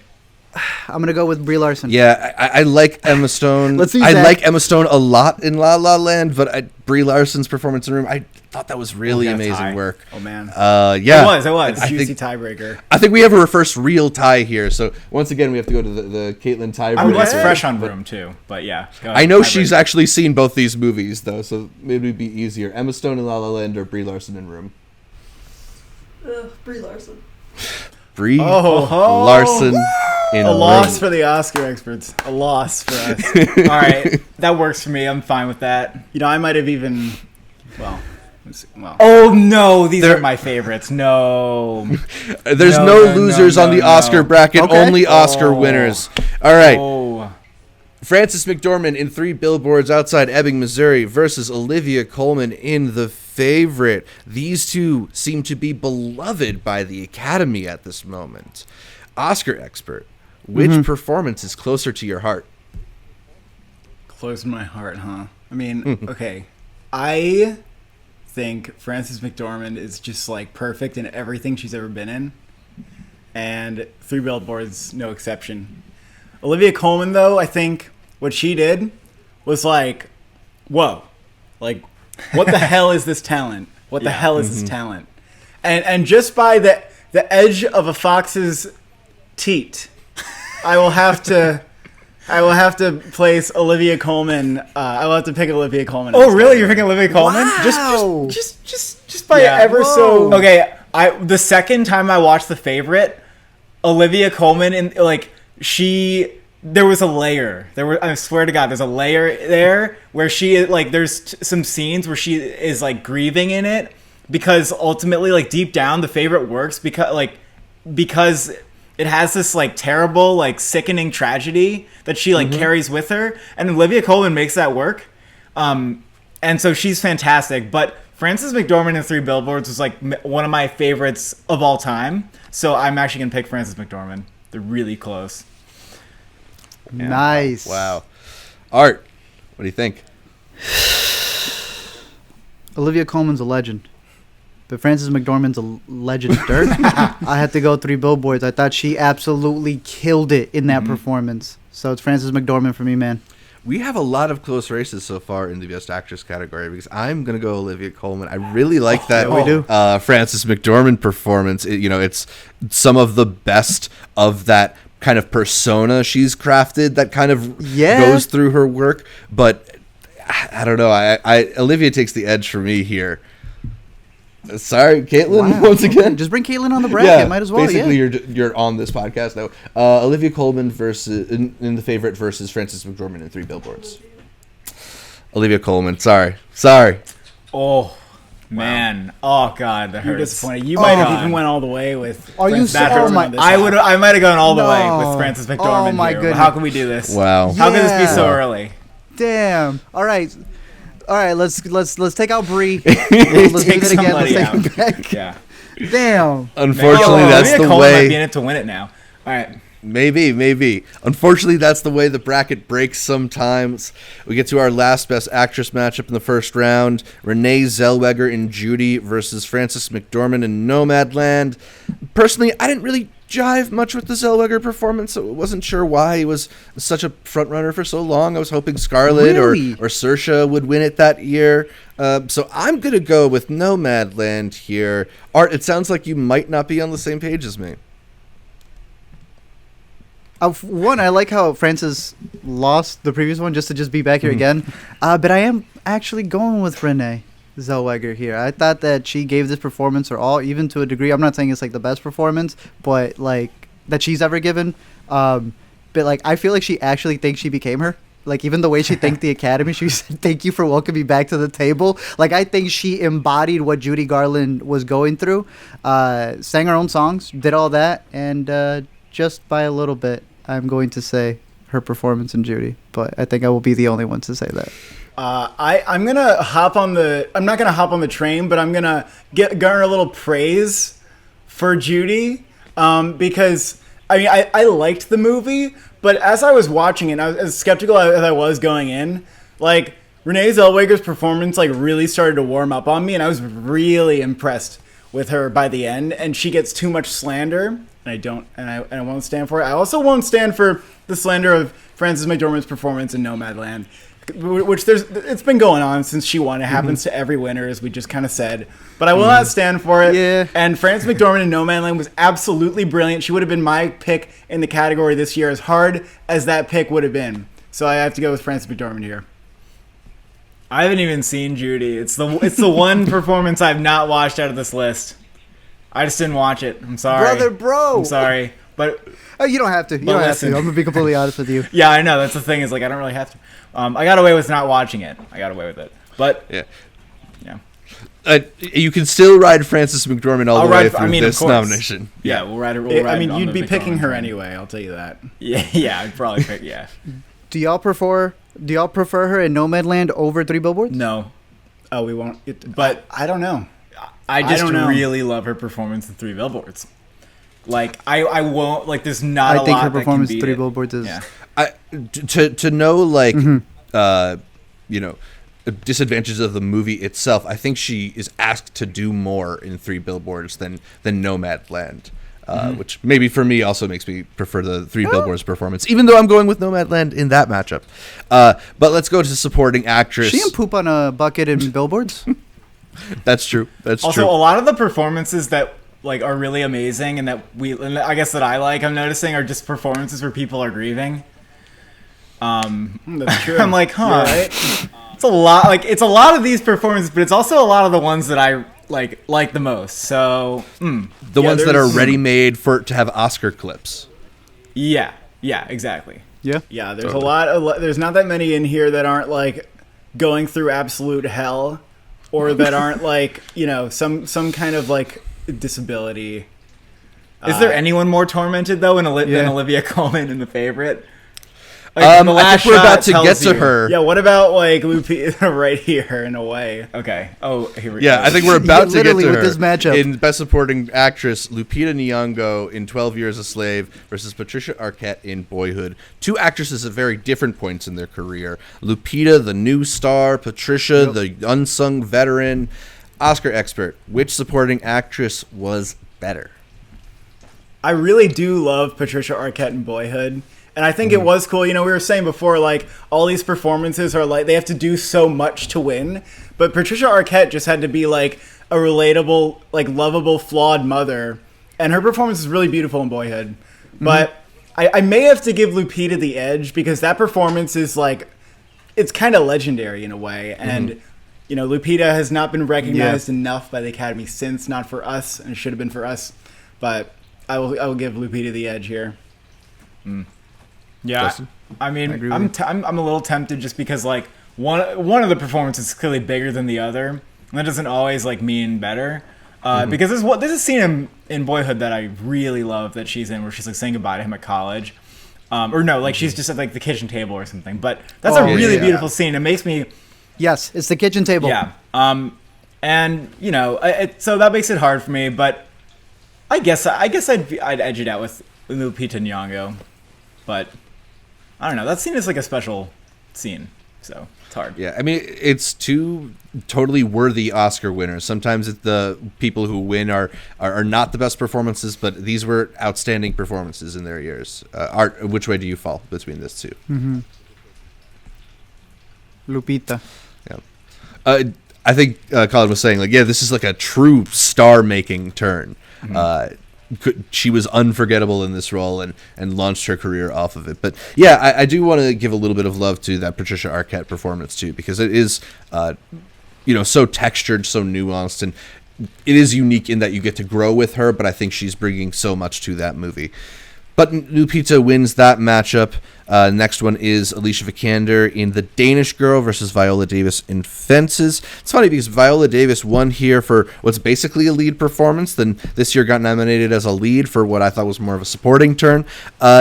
D: I'm going to go with Brie Larson.
A: Yeah, I like Emma Stone.
D: Let's see,
A: I
D: Zach.
A: like Emma Stone a lot in La La Land, but Brie Larson's performance in Room, I thought that was really
B: got a
A: amazing
B: tie.
A: work.
B: Oh, man.
A: Yeah.
B: It was.
A: I
B: Juicy
A: think,
B: tiebreaker.
A: I think we have a first real tie here. So once again, we have to go to the Caitlin tiebreaker.
B: I'm less fresh on Room, too. But yeah. Go
A: I know
B: tiebreaker.
A: she's actually seen both these movies, though, so maybe it'd be easier. Emma Stone in La La Land or Brie Larson in Room?
E: Brie Larson.
A: Brie
B: Oh.
A: Larson in
B: A
A: Room.
B: loss for the Oscar experts. A loss for us. All right. That works for me. I'm fine with that.
C: You know, I might have even. Well.
B: Oh, no. These are my favorites. No.
A: There's
B: No,
A: no
B: no,
A: losers
B: no,
A: on the
B: no,
A: Oscar
B: no.
A: bracket,
D: Okay.
A: only Oscar winners. All right.
B: Oh.
A: Frances McDormand in 3 Billboards Outside Ebbing, Missouri versus Olivia Colman in The Favorite. These two seem to be beloved by the Academy at this moment. Oscar expert, which performance is closer to your heart?
C: Close to my heart, huh? I mean, okay. I think Frances McDormand is just like perfect in everything she's ever been in. And 3 Billboards, no exception. Olivia Colman, though, I think what she did was like, whoa. Like, what the hell is this talent? What the hell is this talent? And just by the edge of a fox's teat, I will have to place Olivia Colman. I will have to pick Olivia Colman.
B: Oh, really? You're picking Olivia Colman?
D: Wow.
C: Just by ever
D: Whoa.
C: so.
B: Okay, the second time I watched The Favorite, Olivia Colman, and like there was a layer. I swear to God, there's a layer there where she like. There's some scenes where she is like grieving in it because ultimately, like deep down, The Favorite works because it has this like terrible, like sickening tragedy that she like carries with her, and Olivia Colman makes that work. And so she's fantastic. But Frances McDormand in 3 Billboards was like one of my favorites of all time. So I'm actually gonna pick Frances McDormand. They're really close.
A: Yeah.
D: Nice.
A: Wow. Art, what do you think?
D: Olivia Colman's a legend. But Frances McDormand's a legend. I had to go 3 Billboards. I thought she absolutely killed it in that performance. So it's Frances McDormand for me, man.
A: We have a lot of close races so far in the Best Actress category because I'm going to go Olivia Colman. I really like that
D: we do.
A: Frances McDormand performance. It's some of the best of that kind of persona she's crafted that kind of goes through her work. But I don't know. Olivia takes the edge for me here. Sorry, Caitlin, once again.
D: Just bring Caitlin on the bracket. Might as well.
A: Basically, you're on this podcast now. Olivia Colman versus in The Favorite versus Frances McDormand in 3 Billboards. Olivia Colman. Sorry.
B: Oh man. Oh God, that
C: You're
B: hurts.
C: disappointed. You might have
B: God.
C: even went all the way with.
D: Are you
C: Frances
D: so-
C: McDormand
D: oh my-
C: on this
B: I
C: half.
B: would. I might have gone all the way
D: No.
B: with Frances McDormand.
D: Oh, my
B: here.
D: goodness.
B: How can we do this?
A: Wow.
B: How can this be so
D: Yeah.
B: early?
D: Damn. All right. Let's take out Brie. Let's do
B: Take
D: it again. Let's
B: somebody
D: take
B: out.
D: it back.
B: Yeah.
A: Unfortunately,
B: Oh,
A: that's
B: Olivia
A: the
B: Colman might be
A: way.
B: in it to win it now. All right.
A: Maybe. Unfortunately, that's the way the bracket breaks sometimes. We get to our last Best Actress matchup in the first round. Renée Zellweger in Judy versus Frances McDormand in Nomadland. Personally, I didn't really jive much with the Zellweger performance. I wasn't sure why he was such a front runner for so long. I was hoping Scarlett
D: Really?
A: or Saoirse would win it that year. So I'm going to go with Nomadland here. Art, it sounds like you might not be on the same page as me.
D: One, I like how Frances lost the previous one just to be back here again. But I am actually going with Renée Zellweger here. I thought that she gave this performance her all, even to a degree. I'm not saying it's like the best performance, but like that she's ever given. But like I feel like she actually thinks she became her. Like even the way she thanked the Academy, she said, "Thank you for welcoming me back to the table." Like I think she embodied what Judy Garland was going through. Sang her own songs, did all that, and just by a little bit, I'm going to say her performance in Judy. But I think I will be the only one to say that.
B: I'm gonna hop on the. I'm not gonna hop on the train, but I'm gonna garner a little praise for Judy, because I mean I liked the movie, but as I was watching it, I was as skeptical as I was going in. Like Renée Zellweger's performance, like really started to warm up on me, and I was really impressed with her by the end. And she gets too much slander, and I won't stand for it. I also won't stand for the slander of Frances McDormand's performance in Nomadland, which it's been going on since she won. It happens to every winner, as we just kind of said. But I will not stand for it.
D: Yeah.
B: And Frances McDormand in Nomadland was absolutely brilliant. She would have been my pick in the category this year, as hard as that pick would have been. So I have to go with Frances McDormand here.
C: I haven't even seen Judy. It's the one performance I've not watched out of this list. I just didn't watch it. I'm sorry.
D: Bro.
C: I'm sorry. But
D: You don't have to. You don't have to. I'm going to be completely honest with you.
C: yeah, I know. That's the thing, is like I don't really have to. I got away with not watching it. I got away with it. But
A: yeah. You can still ride Frances McDormand all the way through this nomination.
C: Yeah, we'll ride it.
B: I mean, you'd be picking her anyway. I'll tell you that.
C: Yeah, I'd probably pick. Yeah.
D: Do y'all prefer her in Nomadland over Three Billboards?
C: No,
B: Oh, we won't. But I don't know.
C: I just
B: don't know.
C: really love her performance in Three Billboards. Like I won't like. There's not.
D: I
C: a
D: think
C: lot
D: her performance
C: that
D: in
C: can beat
D: Three
C: it.
D: Billboards is.
C: Yeah.
A: To know like you know, disadvantages of the movie itself, I think she is asked to do more in Three Billboards than Nomadland. Which maybe for me also makes me prefer the Three Billboards performance, even though I'm going with Nomadland in that matchup. But let's go to supporting actress.
D: She didn't poop on a bucket in Billboards.
A: That's true. That's
C: Also,
A: true.
C: a lot of the performances that like are really amazing and that I guess that I like, I'm noticing, are just performances where people are grieving.
B: That's true.
C: I'm like, huh.
B: You're right.
C: It's a lot. Like it's a lot of these performances, but it's also a lot of the ones that I like the most. So
A: The ones that are ready-made to have Oscar clips.
C: yeah, exactly.
D: Yeah.
B: Yeah, there's there's not that many in here that aren't like going through absolute hell, or that aren't like, you know, some kind of like disability.
C: Is there anyone more tormented though than Olivia Colman in The Favorite? Like,
A: I think we're about to get to her.
B: Yeah, what about like Lupita right here in a way?
C: Okay. Oh, here we go.
A: Yeah, I think we're about to get to
D: Literally
A: her.
D: with this matchup.
A: In Best Supporting Actress, Lupita Nyong'o in 12 Years a Slave versus Patricia Arquette in Boyhood. Two actresses at very different points in their career. Lupita, the new star. Patricia, the unsung veteran. Oscar expert, which supporting actress was better?
B: I really do love Patricia Arquette in Boyhood. And I think it was cool. You know, we were saying before, like, all these performances are like, they have to do so much to win. But Patricia Arquette just had to be like a relatable, like, lovable, flawed mother. And her performance is really beautiful in Boyhood. But I may have to give Lupita the edge, because that performance is like, it's kind of legendary in a way. And, you know, Lupita has not been recognized enough by the Academy since, not for us, and it should have been for us. But I will give Lupita the edge here.
C: Yeah,
A: Justin?
C: I mean, I'm a little tempted just because like one of the performances is clearly bigger than the other, and that doesn't always like mean better. Because there's a scene in Boyhood that I really love that she's in, where she's like saying goodbye to him at college, or no, like she's just at like the kitchen table or something. But that's a really beautiful scene. It makes me
D: Yes, it's the kitchen table.
C: yeah. And you know, so that makes it hard for me, but I guess I'd edge it out with Lupita Nyong'o, but I don't know. That scene is like a special scene, so it's hard.
A: Yeah, I mean, it's two totally worthy Oscar winners. Sometimes the people who win are not the best performances, but these were outstanding performances in their years. Art, which way do you fall between these two?
D: Lupita.
A: Yeah. I think Colin was saying, like, yeah, this is like a true star-making turn. She was unforgettable in this role and launched her career off of it. But yeah, I do want to give a little bit of love to that Patricia Arquette performance too, because it is, so textured, so nuanced, and it is unique in that you get to grow with her. But I think she's bringing so much to that movie. But Lupita wins that matchup. Next one is Alicia Vikander in The Danish Girl versus Viola Davis in Fences. It's funny because Viola Davis won here for what's basically a lead performance. Then this year got nominated as a lead for what I thought was more of a supporting turn.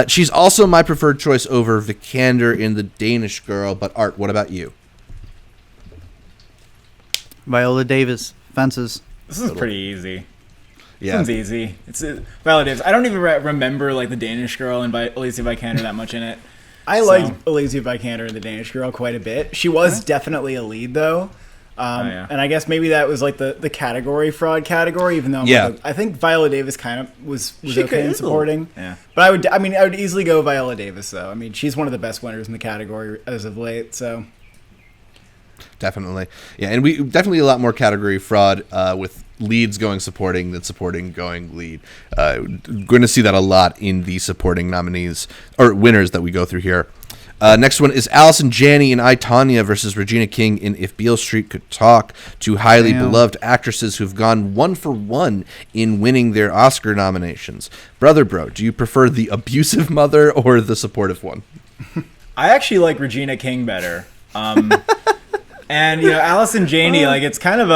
A: She's also my preferred choice over Vikander in The Danish Girl. But Art, what about you?
D: Viola Davis, Fences.
C: This is pretty easy.
A: Yeah.
C: This one's easy. It's Viola Davis. I don't even remember like the Danish Girl and Alicia Vikander that much in it.
B: I like Alicia Vikander and the Danish Girl quite a bit. She was definitely a lead though. And I guess maybe that was like the category fraud category, even though I think Viola Davis kind of was okay in supporting.
C: Yeah.
B: But I would easily go Viola Davis though. I mean, she's one of the best winners in the category as of late, so
A: definitely. Yeah, and we definitely a lot more category fraud with leads going supporting than supporting going lead. Going to see that a lot in the supporting nominees or winners that we go through here. Next one is Allison Janney in I, Tonya versus Regina King in If Beale Street Could Talk, two highly beloved actresses who've gone 1 for 1 in winning their Oscar nominations. Brother Bro, do you prefer the abusive mother or the supportive one?
C: I actually like Regina King better. And Allison Janney, like it's kind of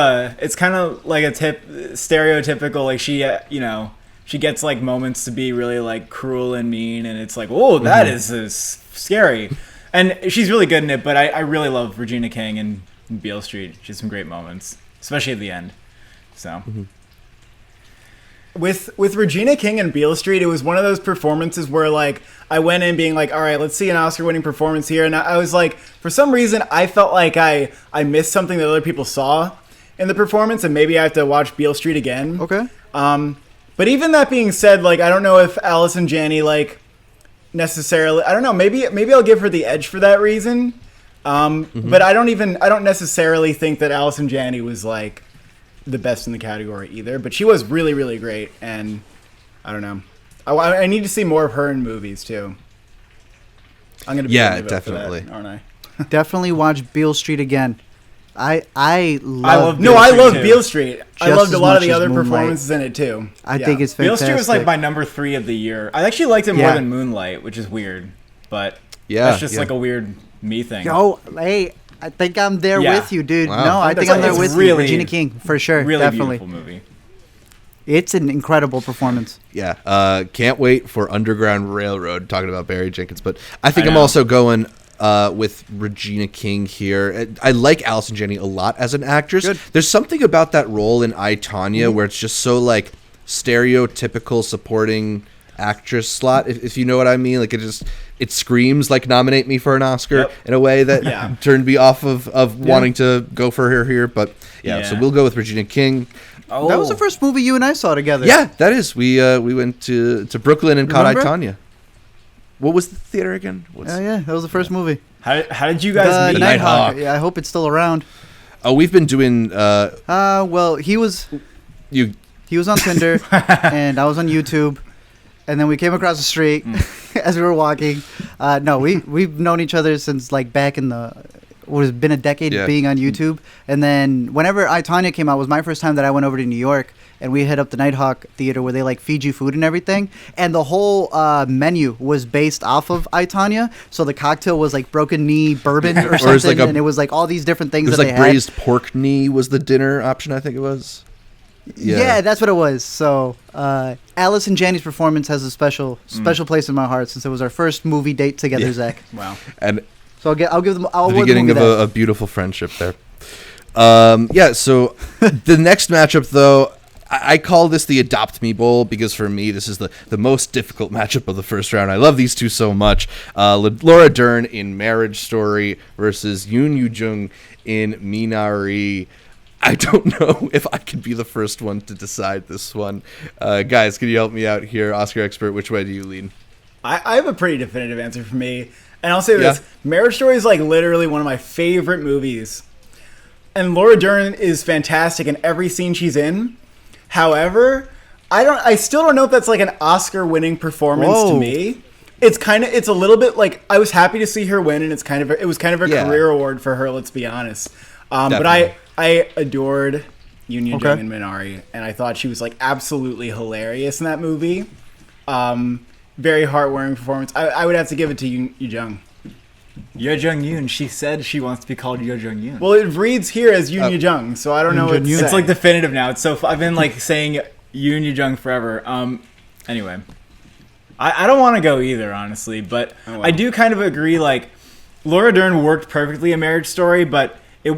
C: like a stereotypical, like she gets like moments to be really like cruel and mean, and it's like, oh, that is scary, and she's really good in it. But I really love Regina King in Beale Street. She has some great moments, especially at the end. So.
B: With Regina King and Beale Street, it was one of those performances where like I went in being like, all right, let's see an Oscar-winning performance here, and I was like, for some reason, I felt like I missed something that other people saw in the performance, and maybe I have to watch Beale Street again.
D: Okay.
B: But even that being said, like I don't know if Allison Janney like necessarily. I don't know. Maybe I'll give her the edge for that reason. But I don't necessarily think that Allison Janney was like the best in the category either, but she was really, really great, and I don't know. I need to see more of her in movies too. I'm gonna be
A: definitely,
B: for that, aren't I?
D: Definitely watch Beale Street again. I
C: love
B: Beale Street. I loved a lot of the other performances in it too.
D: I think it's fantastic.
C: Beale Street was like my number 3 of the year. I actually liked it more than Moonlight, which is weird, but that's just like a weird me thing.
D: Oh, hey. I think I'm there with you, dude.
A: Wow.
D: No, I think I'm there with you. Regina King, for sure.
C: Really
D: definitely.
C: Beautiful movie.
D: It's an incredible performance.
A: Yeah. Can't wait for Underground Railroad, talking about Barry Jenkins. But I think I'm also going with Regina King here. I like Allison Janney a lot as an actress.
D: Good.
A: There's something about that role in I, Tonya where it's just so like stereotypical supporting actress slot, if you know what I mean. Like it screams like nominate me for an Oscar in a way that turned me off of wanting to go for her here. But so we'll go with ReginaKing.
D: Oh. That was the first movie you and I saw together.
A: Yeah, that is. We went to Brooklyn and caught I, Tonya. What was the theater again?
D: That was the first movie.
C: How did you guys meet?
D: Nighthawk. Yeah, I hope it's still around.
A: Oh, we've been doing.
D: Well, he was on Tinder, and I was on YouTube. And then we came across the street as we were walking. No, we've known each other since like back in what has been a decade being on YouTube. And then whenever I, Tonya came out was my first time that I went over to New York, and we hit up the Nighthawk Theater where they like feed you food and everything. And the whole menu was based off of I, Tonya. So the cocktail was like broken knee bourbon or something, and it was like all these different things that they had.
A: Braised pork knee was the dinner option, I think it was.
D: Yeah, that's what it was. So, Allison Janney's performance has a special place in my heart since it was our first movie date together, Zach.
C: Wow.
A: And
D: so I'll give them
A: the beginning of a beautiful friendship there. So the next matchup, though, I call this the Adopt Me Bowl because for me, this is the most difficult matchup of the first round. I love these two so much. Laura Dern in Marriage Story versus Yoon Yoo-jung in Minari. I don't know if I could be the first one to decide this one. Guys, can you help me out here? Oscar expert, which way do you lean?
B: I have a pretty definitive answer for me. And I'll say this. Marriage Story is like literally one of my favorite movies. And Laura Dern is fantastic in every scene she's in. However, I still don't know if that's like an Oscar-winning performance to me. It's a little bit like I was happy to see her win, and it was kind of a career award for her, let's be honest. But I adored Yoon Yoo-jung and Minari, and I thought she was like absolutely hilarious in that movie. Very heartwarming performance. I would have to give it to Yoon Yoo-jung.
C: Yo Jung Yoon. She said she wants to be called Yo Jung Yoon.
B: Well, it reads here as Yoon Yoo-jung, so I don't know what
C: it's like definitive now. It's so I've been like saying Yoon Yoo-jung forever. Anyway, I don't want to go either, honestly, but I do kind of agree. Like Laura Dern worked perfectly in Marriage Story, but it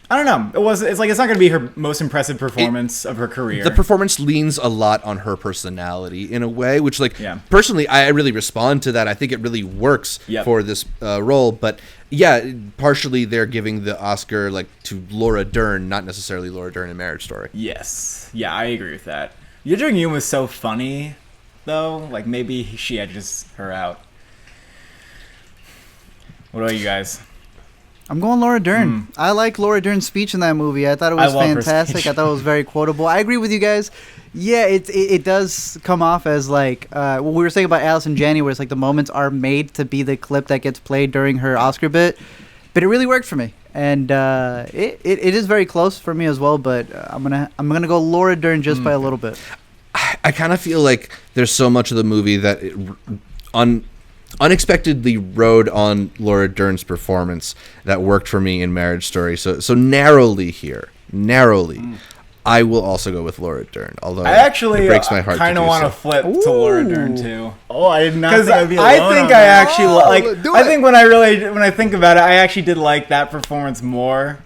C: I don't know. It's like it's not going to be her most impressive performance of her career.
A: The performance leans a lot on her personality in a way, which, like, personally, I really respond to that. I think it really works for this role. But yeah, partially they're giving the Oscar like to Laura Dern, not necessarily Laura Dern in Marriage Story.
C: Yes, yeah, I agree with that. Ye Jung-yoon was so funny, though. Like maybe she edges her out. What about you guys?
D: I'm going Laura Dern. I like Laura Dern's speech in that movie. I thought it was fantastic. I thought it was very quotable. I agree with you guys. Yeah, it does come off as like what we were saying about Alice and Janney, where it's like the moments are made to be the clip that gets played during her Oscar bit. But it really worked for me, and it is very close for me as well. But I'm gonna go Laura Dern just by a little bit.
A: I kind of feel like there's so much of the movie that unexpectedly rode on Laura Dern's performance that worked for me in Marriage Story. So narrowly, I will also go with Laura Dern. Although
C: I actually
A: it breaks my heart
C: kind of want to flip to Laura Dern too.
B: Oh, I did not think I'd be alone
C: I think
B: on
C: I
B: that.
C: actually I think when I think about it, I actually did like that performance more.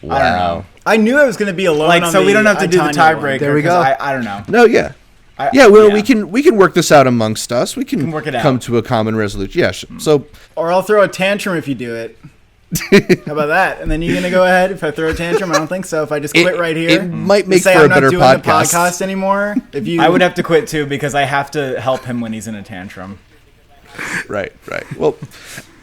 A: Wow.
C: I don't know.
B: I knew I was going to be alone.
C: Like,
B: on
C: so we don't have to do the
B: Tanya one.
C: tiebreaker.
D: There we go.
C: I don't know.
A: No, yeah. We can work this out amongst us. We can
C: work it out.
A: come to a common resolution. Yeah. So,
B: Or I'll throw a tantrum if you do it. How about that? And then you're gonna go ahead if I throw a tantrum? I don't think so. If I just quit right here,
A: it might make
B: say
A: for
B: I'm
A: a better
B: not doing
A: podcast.
B: the podcast anymore. If you,
C: I would have to quit too because I have to help him when he's in a tantrum.
A: Right. Well,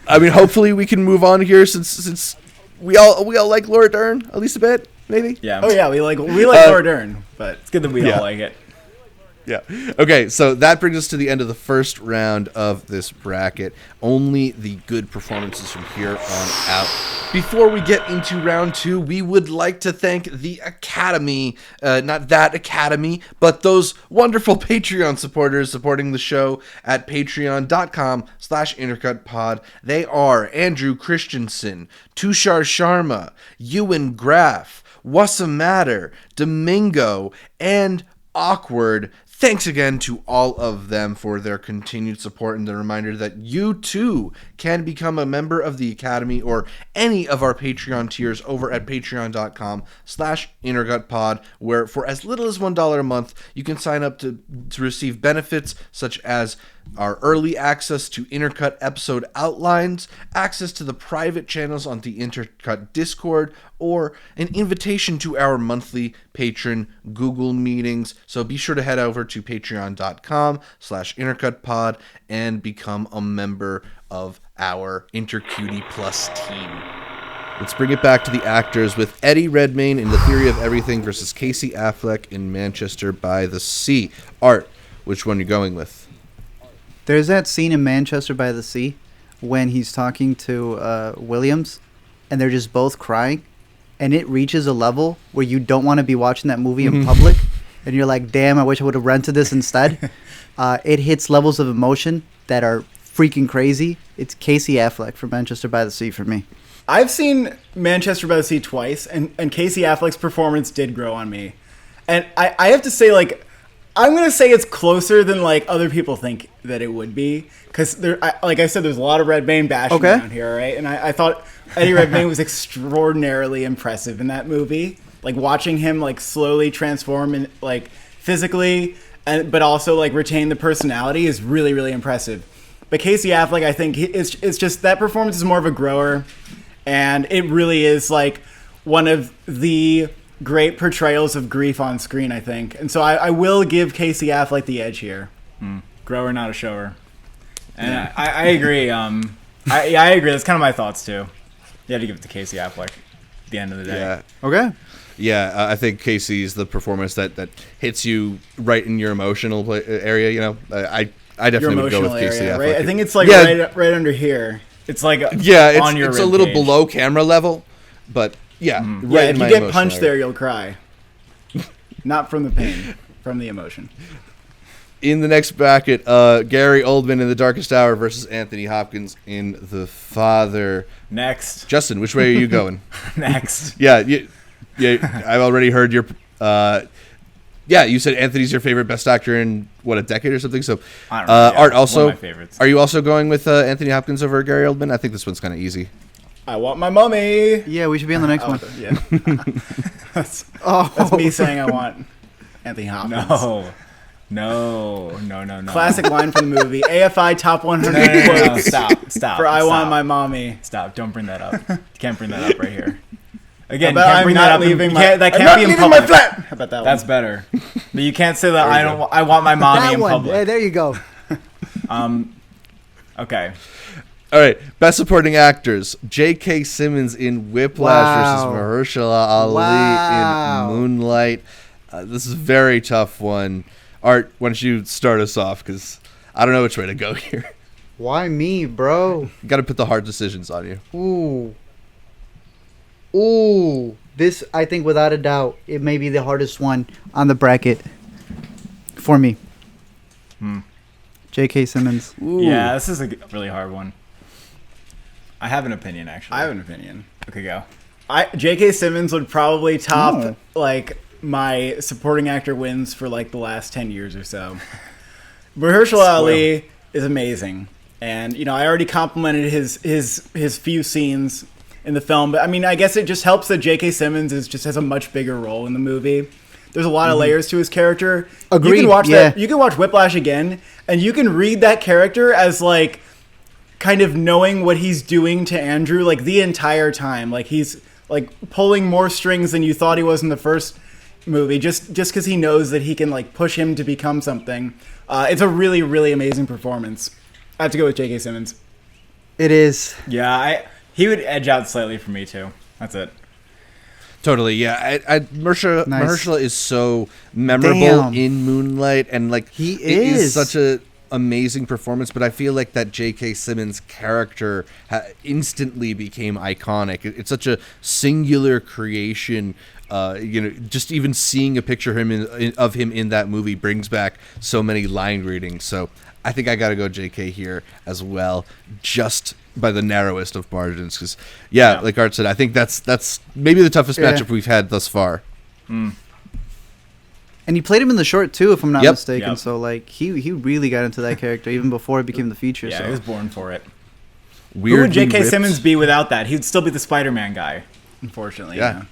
A: I mean, hopefully we can move on here since we all like Laura Dern at least a bit, maybe.
C: Yeah.
B: Oh yeah, we like Laura Dern, but
C: It's good that we all like it.
A: Yeah. Okay, so that brings us to the end of the first round of this bracket. Only the good performances from here on out. Before we get into round two, we would like to thank the Academy, not that Academy, but those wonderful Patreon supporters supporting the show at patreon.com/intercutpod. They are Andrew Christensen, Tushar Sharma, Ewan Graff, What's Matter, Domingo, and Awkward. Thanks again to all of them for their continued support and the reminder that you too can become a member of the Academy or any of our Patreon tiers over at patreon.com/intergutpod, where for as little as $1 a month, you can sign up to receive benefits such as our early access to Intercut episode outlines, access to the private channels on the Intercut Discord, or an invitation to our monthly patron Google meetings. So be sure to head over to patreon.com/intercutpod and become a member of our Intercutie Plus team. Let's bring it back to the actors with Eddie Redmayne in The Theory of Everything versus Casey Affleck in Manchester by the Sea. Art, which one are you going with?
D: There's that scene in Manchester by the Sea when he's talking to Williams, and they're just both crying, and it reaches a level where you don't want to be watching that movie in public, and you're like, damn, I wish I would have rented this instead. It hits levels of emotion that are freaking crazy. It's Casey Affleck from Manchester by the Sea for me.
B: I've seen Manchester by the Sea twice, and Casey Affleck's performance did grow on me. And I have to say, like, I'm going to say it's closer than, like, other people think that it would be. Because, like I said, there's a lot of Redmayne bashing around here, right? And I thought Eddie Redmayne was extraordinarily impressive in that movie. Like, watching him, like, slowly transform, and like, physically, but also, like, retain the personality is really, really impressive. But Casey Affleck, I think, it's just that performance is more of a grower. And it really is, like, one of the great portrayals of grief on screen, I think. And so I will give Casey Affleck the edge here.
C: Grower, not a shower. And I agree. I agree. That's kind of my thoughts, too. You had to give it to Casey Affleck at the end of the day.
A: Yeah.
D: Okay.
A: Yeah, I think Casey's the performance that hits you right in your emotional area, you know. I definitely would go with Casey Affleck.
B: Right? I think it's, like, right under here.
C: It's like
A: on your it's a
C: rib
A: little
C: cage.
A: Below camera level, but right
B: if
A: in
B: you
A: my
B: get punched
A: area.
B: there, you'll cry. Not from the pain, from the emotion.
A: In the next bracket, Gary Oldman in The Darkest Hour versus Anthony Hopkins in The Father.
C: Next.
A: Justin, which way are you going?
C: Next.
A: Yeah, I've already heard your... you said Anthony's your favorite best actor in, what, a decade or something? So,
C: I don't know.
A: Art, also,
C: one of my favorites.
A: are you also going with Anthony Hopkins over Gary Oldman? I think this one's kind of easy.
B: I want my mummy.
D: Yeah, we should be on the next one.
B: Yeah. that's me saying I want Anthony Hopkins.
C: No.
B: Classic line from the movie. AFI top 100
C: No.
B: quotes.
C: Stop.
B: For I want my mommy.
C: Stop. Don't bring that up. You can't bring that up right here. Again,
B: That can't be in public. My flat. How about that one?
C: That's better. But you can't say that I want my mommy
D: That
C: in
D: one.
C: public.
D: Yeah, there you go.
C: Okay.
A: All right, best supporting actors: J.K. Simmons in Whiplash versus Mahershala Ali in Moonlight. This is a very tough one. Art, why don't you start us off? Because I don't know which way to go here.
D: Why me, bro?
A: Got to put the hard decisions on you.
D: Ooh. This, I think, without a doubt, it may be the hardest one on the bracket for me. J.K. Simmons.
A: Ooh.
C: Yeah, this is a really hard one. I have an opinion, actually.
B: I have an opinion.
C: Okay, go.
B: J.K. Simmons would probably top like my supporting actor wins for like the last 10 years or so. Mahershala Ali is amazing, and I already complimented his few scenes in the film, but I mean, I guess it just helps that J.K. Simmons has a much bigger role in the movie. There's a lot of layers to his character.
D: Agreed.
B: You can watch You can watch Whiplash again, and you can read that character as like kind of knowing what he's doing to Andrew like the entire time. Like he's like pulling more strings than you thought he was in the first movie, just because he knows that he can like push him to become something. It's a really, really amazing performance. I have to go with J.K. Simmons.
D: It is.
C: Yeah, he would edge out slightly for me too. That's it.
A: Totally, yeah. Mahershala is so memorable
D: Damn.
A: in Moonlight, and like
D: He
A: it is
D: is.
A: such a amazing performance. But I feel like that J.K. Simmons character instantly became iconic. It's such a singular creation. Just even seeing a picture of him in that movie brings back so many line readings. So I think I got to go J.K. here as well, just by the narrowest of margins. Because like Art said, I think that's maybe the toughest matchup we've had thus far.
D: And he played him in the short too, if I'm not mistaken.
C: Yep.
D: So like he really got into that character even before it became the feature.
C: Yeah,
D: So
C: he was born for it. Who
A: Weirdly
C: would J.K.
A: ripped.
C: Simmons be without that? He'd still be the Spider-Man guy.
B: Unfortunately,
A: Yeah.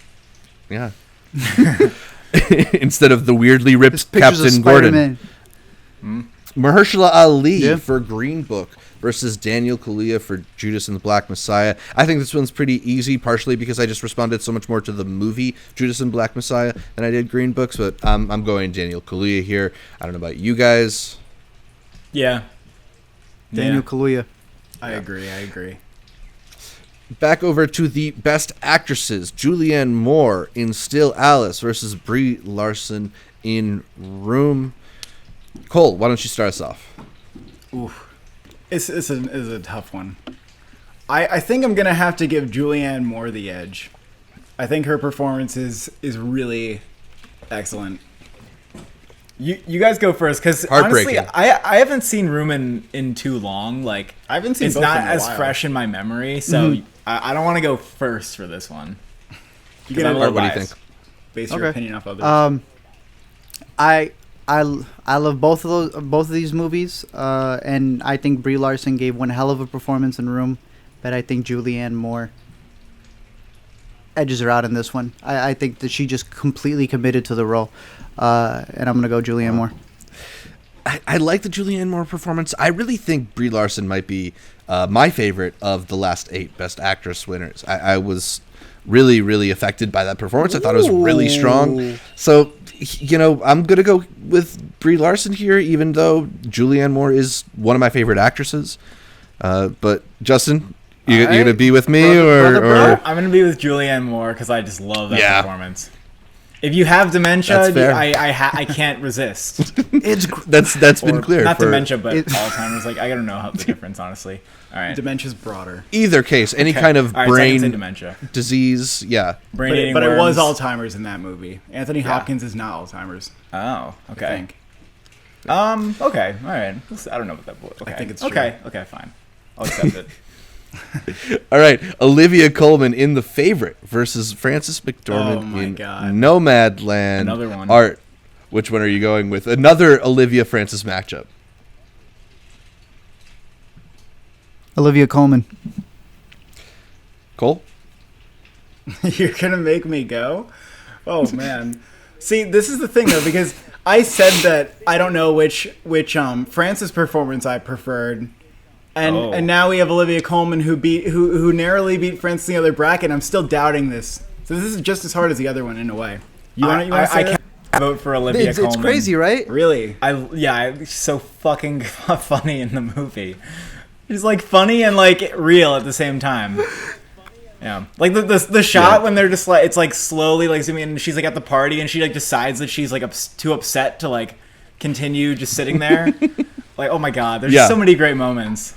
A: Instead of the weirdly ripped
D: pictures of
A: Captain Gordon.
D: Spider-Man.
A: Mahershala Ali
D: Yeah.
A: for Green Book versus Daniel Kaluuya for Judas and the Black Messiah. I think this one's pretty easy, partially because I just responded so much more to the movie Judas and Black Messiah than I did Green Books, but I'm going Daniel Kaluuya here. I don't know about you guys.
C: Yeah.
D: Daniel Kaluuya.
B: I agree.
A: Back over to the best actresses. Julianne Moore in Still Alice versus Brie Larson in Room. Cole, why don't you start us off?
B: Oof. It's a tough one. I think I'm going to have to give Julianne Moore the edge. I think her performance is really excellent.
C: You guys go first, because honestly, I haven't seen Room in too long. Like,
B: I haven't seen
C: it's
B: both
C: not
B: in a
C: as
B: while.
C: fresh in my memory, so I don't want to go first for this one.
B: You
C: I'm a
B: can
C: little
A: what do you
C: biased.
A: think?
B: base your
D: Okay.
B: opinion off others.
D: I love both of these movies, and I think Brie Larson gave one hell of a performance in Room, but I think Julianne Moore edges her out in this one. I think that she just completely committed to the role, and I'm gonna go Julianne Moore.
A: I like the Julianne Moore performance. I really think Brie Larson might be my favorite of the last 8 Best Actress winners. I was really, really affected by that performance. I thought it was really strong. So, I'm going to go with Brie Larson here, even though Julianne Moore is one of my favorite actresses. But, Justin, you going to be with me? or
C: I'm going to be with Julianne Moore because I just love that performance. If you have dementia,
A: That's fair.
C: I can't resist.
A: That's been clear.
C: Not
A: for
C: dementia, but Alzheimer's. Like, I gotta know the difference, honestly. All right.
B: Dementia's broader.
A: either case, any kind of
C: All right, so I can say
A: brain
C: dementia.
A: disease. Yeah.
C: Brain eating
B: But it was
C: worms.
B: Alzheimer's in that movie. Anthony Hopkins is not Alzheimer's.
C: Oh,
B: I
C: okay.
B: think.
C: Okay. All right. I don't know what that was. Okay.
B: I think it's
C: okay. Okay, fine. I'll accept it.
A: All right, Olivia Colman in The Favorite versus Frances McDormand
B: Oh my
A: in
B: God.
A: Nomadland.
C: Another one.
A: Art, which one are you going with? Another Olivia Frances matchup.
D: Olivia Colman.
A: Cole?
B: You're gonna make me go? Oh man. See, this is the thing though, because I said that I don't know which Francis performance I preferred. And now we have Olivia Colman who narrowly beat Francis in the other bracket. I'm still doubting this. So this is just as hard as the other one in a way.
C: I can't vote for Olivia Colman.
D: It's crazy, right?
B: Really?
C: She's so fucking funny in the movie. She's like funny and like real at the same time. Yeah, like the shot when they're just like, it's like slowly like zooming in, and she's like at the party and she like decides that she's like too upset to like continue just sitting there. Like, oh my god, there's so many great moments.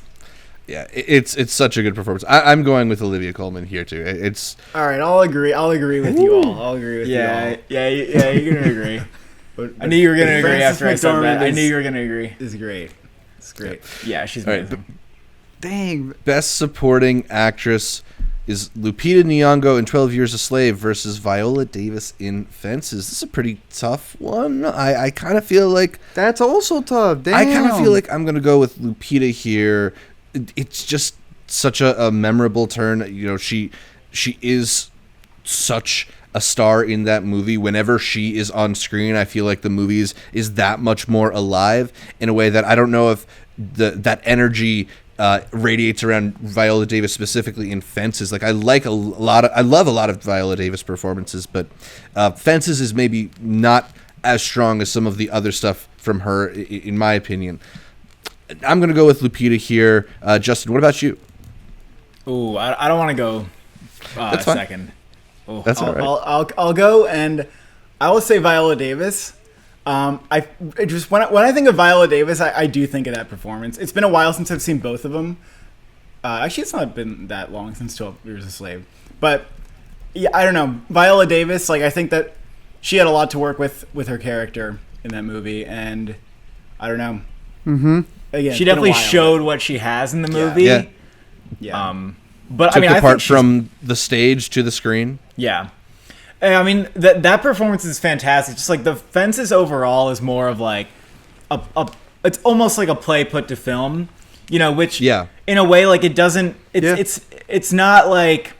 A: Yeah, it's such a good performance. I'm going with Olivia Colman here too. It's
B: all right. I'll agree with you all. I'll agree with you all.
C: Yeah, you're gonna agree. I knew you were gonna agree after I said that. I knew you were gonna agree.
B: Is great. It's great.
C: Yeah, she's
A: all
C: amazing.
A: right.
D: Dang.
A: Best supporting actress is Lupita Nyong'o in 12 Years a Slave versus Viola Davis in Fences. This is a pretty tough one. I kind of feel like
D: That's also tough. Damn.
A: I kind of feel like I'm going to go with Lupita here. It's just such a memorable turn. You know, she is such a star in that movie. Whenever she is on screen, I feel like the movie is that much more alive in a way that I don't know if that energy radiates around Viola Davis specifically in Fences. Like I love a lot of Viola Davis performances, but Fences is maybe not as strong as some of the other stuff from her, in my opinion. I'm going to go with Lupita here. Justin, what about you?
C: Ooh, I don't want to go
A: That's fine.
C: second. Ooh.
A: That's all right.
B: I'll go, and I will say Viola Davis. When I think of Viola Davis, I do think of that performance. It's been a while since I've seen both of them. Actually, it's not been that long since 12 Years a Slave. But yeah, I don't know. Viola Davis, like I think that she had a lot to work with her character in that movie, and I don't know.
D: Mm-hmm.
B: Again,
C: She definitely showed what she has in the movie.
B: Yeah.
C: But
A: Took
C: I mean,
A: the
C: I
A: part
C: think
A: from the stage to the screen.
C: Yeah. I mean, that performance is fantastic. Just like the Fences overall is more of like it's almost like a play put to film, you know, which in a way, like it doesn't, it's not like,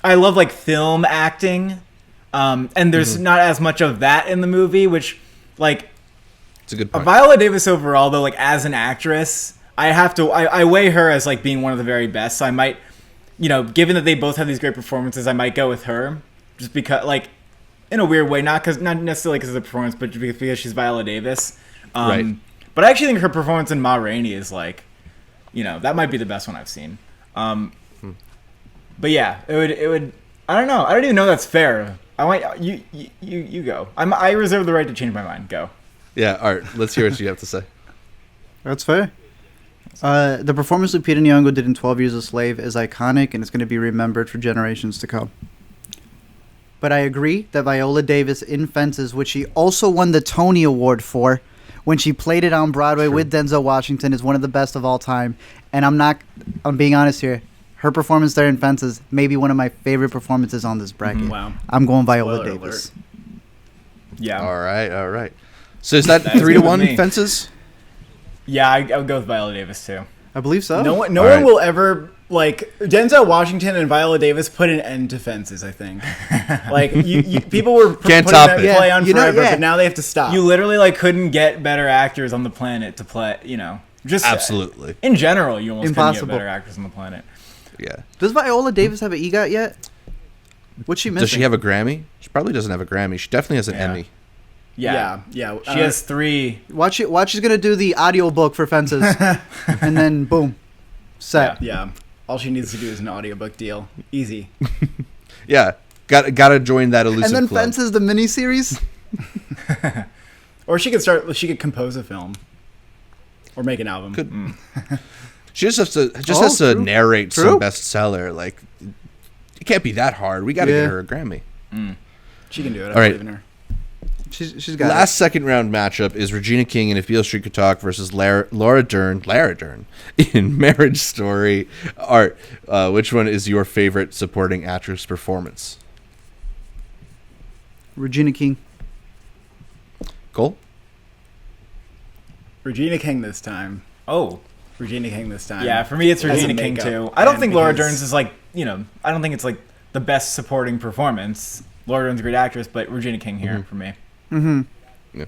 C: I love like film acting. And there's not as much of that in the movie, which like,
A: It's a good point.
C: Viola Davis overall though, like as an actress, I weigh her as like being one of the very best. So I might, you know, given that they both have these great performances, I might go with her. Just because, like, in a weird way, not necessarily because of the performance, but because she's Viola Davis.
A: Right.
C: But I actually think her performance in Ma Rainey is like, you know, that might be the best one I've seen. But yeah, it would. I don't know. I don't even know if that's fair. I want you go. I reserve the right to change my mind. Go.
A: Yeah, Art. Let's hear what you have to say.
D: That's fair. The performance Lupita Nyong'o did in 12 Years a Slave is iconic, and it's going to be remembered for generations to come. But I agree that Viola Davis in Fences, which she also won the Tony Award for when she played it on Broadway with Denzel Washington, is one of the best of all time. And I'm being honest here. Her performance there in Fences may be one of my favorite performances on this bracket.
B: Wow.
D: I'm going Viola
B: Spoiler
D: Davis.
B: alert.
C: Yeah.
A: All right. So is that
C: That is
A: 3-1
C: good with me.
A: Fences?
C: Yeah, I would go with Viola Davis too.
D: I believe so.
B: No one
A: All right.
B: will ever, like, Denzel Washington and Viola Davis put an end to Fences, I think. Like, people were
A: Can't
B: putting
A: top
B: that
A: it.
B: play on
D: You know,
B: forever,
D: yeah.
B: but now they have to stop.
C: You literally like couldn't get better actors on the planet to play. You know, just
A: Absolutely.
C: in general, you almost couldn't
D: Impossible.
C: get better actors on the planet.
A: Yeah.
D: Does Viola Davis have an EGOT yet? What's she missing?
A: Does she have a Grammy? She probably doesn't have a Grammy. She definitely has an
C: Yeah.
A: Emmy.
C: Yeah,
B: Yeah.
C: she has 3.
D: Watch she's going to do the audiobook for Fences. And then, boom. Set.
B: Yeah. All she needs to do is an audiobook deal. Easy.
A: Yeah. Gotta join that elusive
D: And then
A: club.
D: Fences, the miniseries.
B: Or she could compose a film. Or make an album.
A: Could- She just has to
D: true.
A: narrate
D: True.
A: some bestseller. Like, it can't be that hard. We gotta
D: Yeah.
A: get her a Grammy.
B: She can do it. I
A: All right.
B: believe in her.
D: She's got
A: Last second round matchup is Regina King and If Beale Street Could Talk versus Laura Dern in Marriage Story. Art, which one is your favorite supporting actress performance?
D: it. Regina King.
A: Cole?
B: Regina King this time.
C: Oh,
B: Regina King this time.
C: Yeah, for me it's
B: As a
C: Regina King
B: makeup
C: too. I don't
B: and
C: think Laura
B: because-
C: Dern's is like, I don't think it's like the best supporting performance. Laura Dern's a great actress, but Regina King here for me.
A: Yeah.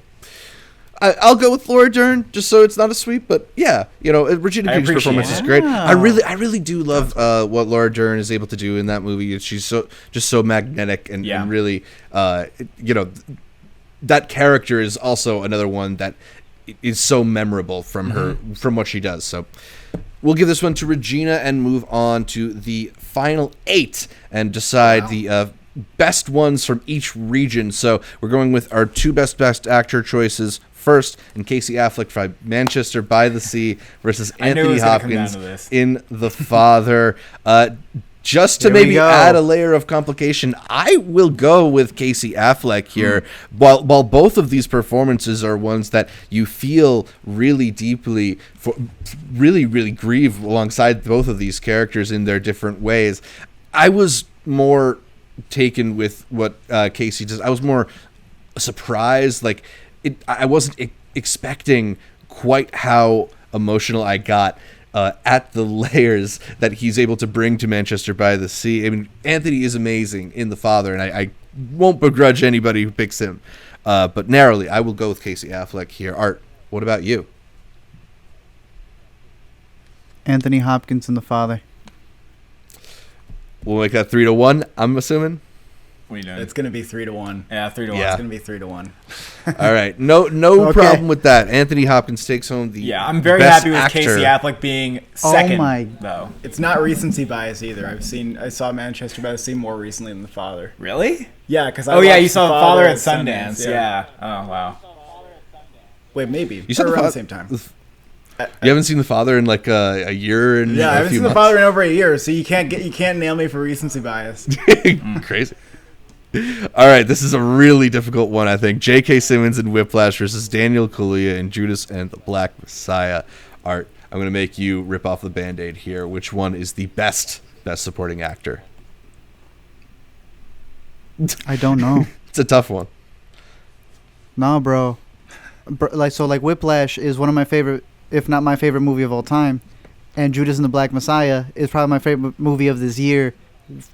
A: I'll go with Laura Dern just so it's not a sweep, but yeah, Regina King's performance is great. I really do love what Laura Dern is able to do in that movie. She's so magnetic and really, that character is also another one that is so memorable from what she does. So we'll give this one to Regina and move on to the final 8 and decide the best ones from each region. So we're going with our 2 best actor choices first, and Casey Affleck for Manchester by the Sea versus Anthony Hopkins in The Father. Just to maybe add a layer of complication, I will go with Casey Affleck here. While both of these performances are ones that you feel really deeply, really grieve alongside both of these characters in their different ways, I was more taken with what Casey does. I was more surprised. I wasn't expecting quite how emotional I got at the layers that he's able to bring to Manchester by the Sea. I mean, Anthony is amazing in The Father, and I won't begrudge anybody who picks him. But narrowly, I will go with Casey Affleck here. Art, what about you?
D: Anthony Hopkins in The Father.
A: We'll make that 3-1, I'm assuming.
C: What are you doing?
B: It's going to be 3-1.
C: Yeah, 3-1.
B: It's going to be 3-1.
A: All right. No
D: Okay.
A: problem with that. Anthony Hopkins takes home the
C: I'm very
A: best
C: happy with
A: actor.
C: Casey Affleck being second,
D: my-
C: though.
B: It's not recency bias either. I saw Manchester by the Sea more recently than The Father.
C: Really?
B: Yeah, because
C: you saw The Father at Sundance. Yeah. Oh, wow.
B: Wait, maybe.
A: You saw
B: around
A: The
B: the same time.
A: You haven't seen The Father in like a year and
B: Yeah, I
A: a
B: haven't
A: few
B: seen
A: months.
B: The Father in over a year, so you can't nail me for recency bias.
A: Crazy. All right, this is a really difficult one, I think. J.K. Simmons in Whiplash versus Daniel Kaluuya in Judas and the Black Messiah. Art, I'm going to make you rip off the Band-Aid here. Which one is the best supporting actor?
D: I don't know.
A: It's a tough one.
D: Nah, bro. Whiplash is one of my favorite, if not my favorite movie of all time, and Judas and the Black Messiah is probably my favorite movie of this year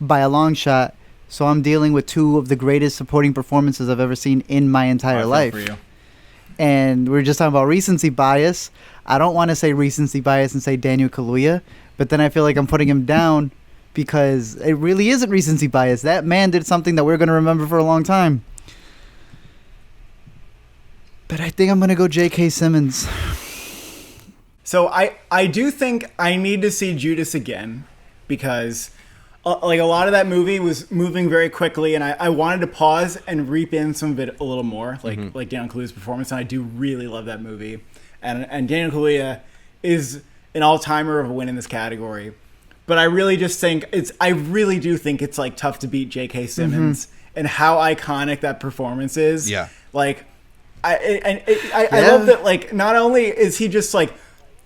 D: by a long shot. So I'm dealing with 2 of the greatest supporting performances I've ever seen in my entire life.
C: For you.
D: And we're just talking about recency bias. I don't want to say recency bias and say Daniel Kaluuya, but then I feel like I'm putting him down because it really isn't recency bias. That man did something that we're going to remember for a long time. But I think I'm going to go J.K. Simmons.
B: So I do think I need to see Judas again because a lot of that movie was moving very quickly, and I wanted to pause and reap in some of it a little more, like Daniel Kaluuya's performance, and I do really love that movie. And Daniel Kaluuya is an all-timer of a win in this category. But I really just think I really do think it's like tough to beat J.K. Simmons and how iconic that performance is.
A: Yeah.
B: Like I love that, like, not only is he just like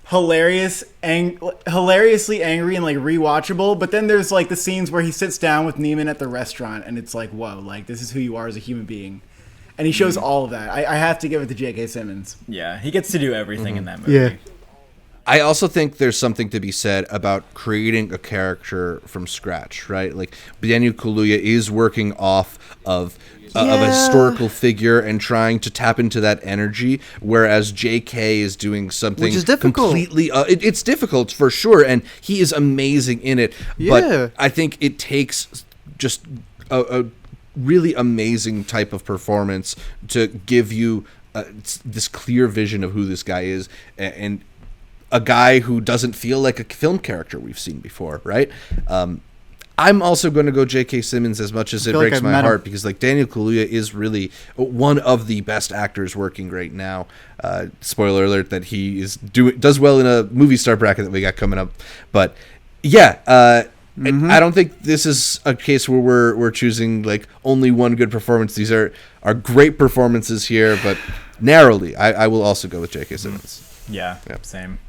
B: hilariously angry and like rewatchable, but then there's like the scenes where he sits down with Neiman at the restaurant and it's like, whoa, like this is who you are as a human being, and he shows all of that. I have to give it to J.K. Simmons.
C: Yeah, he gets to do everything in that movie.
D: Yeah.
A: I also think there's something to be said about creating a character from scratch, right? Like, Daniel Kaluuya is working off of a historical figure and trying to tap into that energy, whereas J.K. is doing something
D: Which is difficult.
A: completely... it's difficult, for sure, and he is amazing in it.
D: Yeah.
A: But I think it takes just a really amazing type of performance to give you this clear vision of who this guy is, and a guy who doesn't feel like a film character we've seen before, right? I'm also going to go J.K. Simmons, as much as it breaks my heart, because like Daniel Kaluuya is really one of the best actors working right now. Spoiler alert that he does well in a movie star bracket that we got coming up. But yeah, I don't think this is a case where we're choosing like only one good performance. These are great performances here, but narrowly, I will also go with J.K. Simmons.
C: Yeah, same.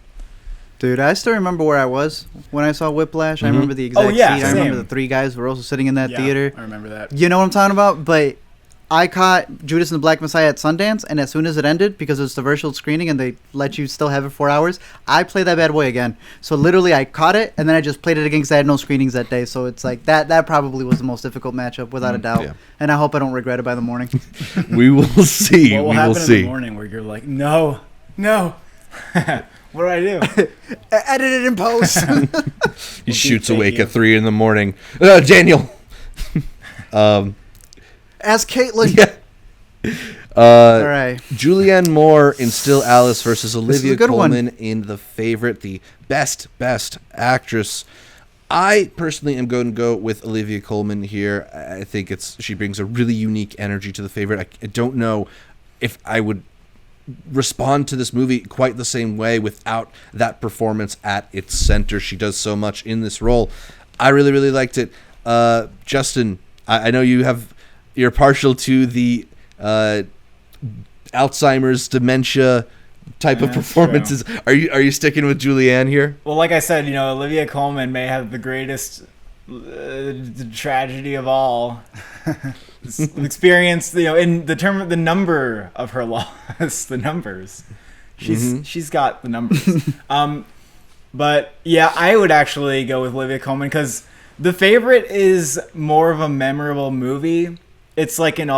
D: Dude, I still remember where I was when I saw Whiplash. I remember the exact
C: Oh, yeah,
D: seat. I remember
C: same.
D: the 3 guys were also sitting in that theater.
B: I remember that.
D: You know what I'm talking about? But I caught Judas and the Black Messiah at Sundance, and as soon as it ended, because it's the virtual screening and they let you still have it 4 hours, I played that bad boy again. So literally, I caught it, and then I just played it again because I had no screenings that day. So it's like that probably was the most difficult matchup, without a doubt.
A: Yeah.
D: And I hope I don't regret it by the morning.
A: We will see.
B: What will happen in the morning where you're like, no. What do I do?
D: Edit it in post.
A: He shoots awake at 3 a.m. Daniel.
D: Ask Caitlin.
A: Yeah.
D: All right.
A: Julianne Moore in Still Alice versus Olivia
D: good one.
A: Colman in The Favorite, the best actress. I personally am going to go with Olivia Colman here. I think she brings a really unique energy to The Favorite. I don't know if I would respond to this movie quite the same way without that performance at its center. She does so much in this role. I really, really liked it. Justin, I know you're partial to the Alzheimer's, dementia type of performances.
B: True.
A: Are you sticking with Julianne here?
B: Well, like I said, Olivia Colman may have the greatest tragedy of all. Experience, in the number of her loss, the numbers. She's got the numbers. But yeah, I would actually go with Olivia Colman because The Favorite is more of a memorable movie. It's like it's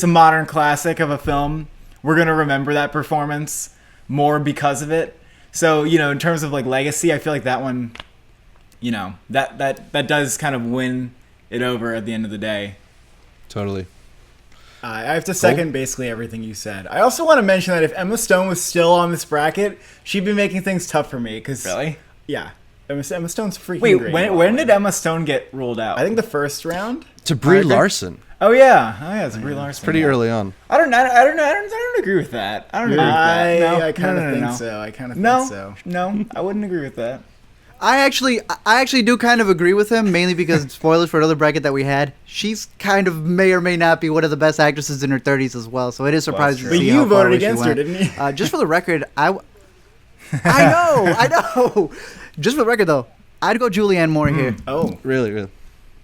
B: a modern classic of a film. We're gonna remember that performance more because of it. So in terms of like legacy, I feel like that one, that does kind of win it over at the end of the day.
A: Totally.
B: I have to second basically everything you said. I also want to mention that if Emma Stone was still on this bracket, she'd be making things tough for me. Really? Yeah. Emma Stone's freaking great.
C: Wait, when did Emma Stone get ruled out?
B: I think the first round.
A: To Brie Larson.
C: Oh yeah, it's Brie Larson.
A: Pretty early on.
C: I don't agree with that. I don't agree with that. No,
B: I kind of think
C: no.
B: so. I kind of think so.
C: No, I wouldn't agree with that.
D: I actually do kind of agree with him, mainly because spoilers for another bracket that we had. She's kind of may or may not be one of the best actresses in her 30s as well. So it is surprising to
B: But
D: see
B: you
D: how far
B: voted
D: away she
B: against her,
D: went.
B: didn't you?
D: Just for the record, I know. Just for the record, though, I'd go Julianne Moore here.
B: Oh,
A: Really.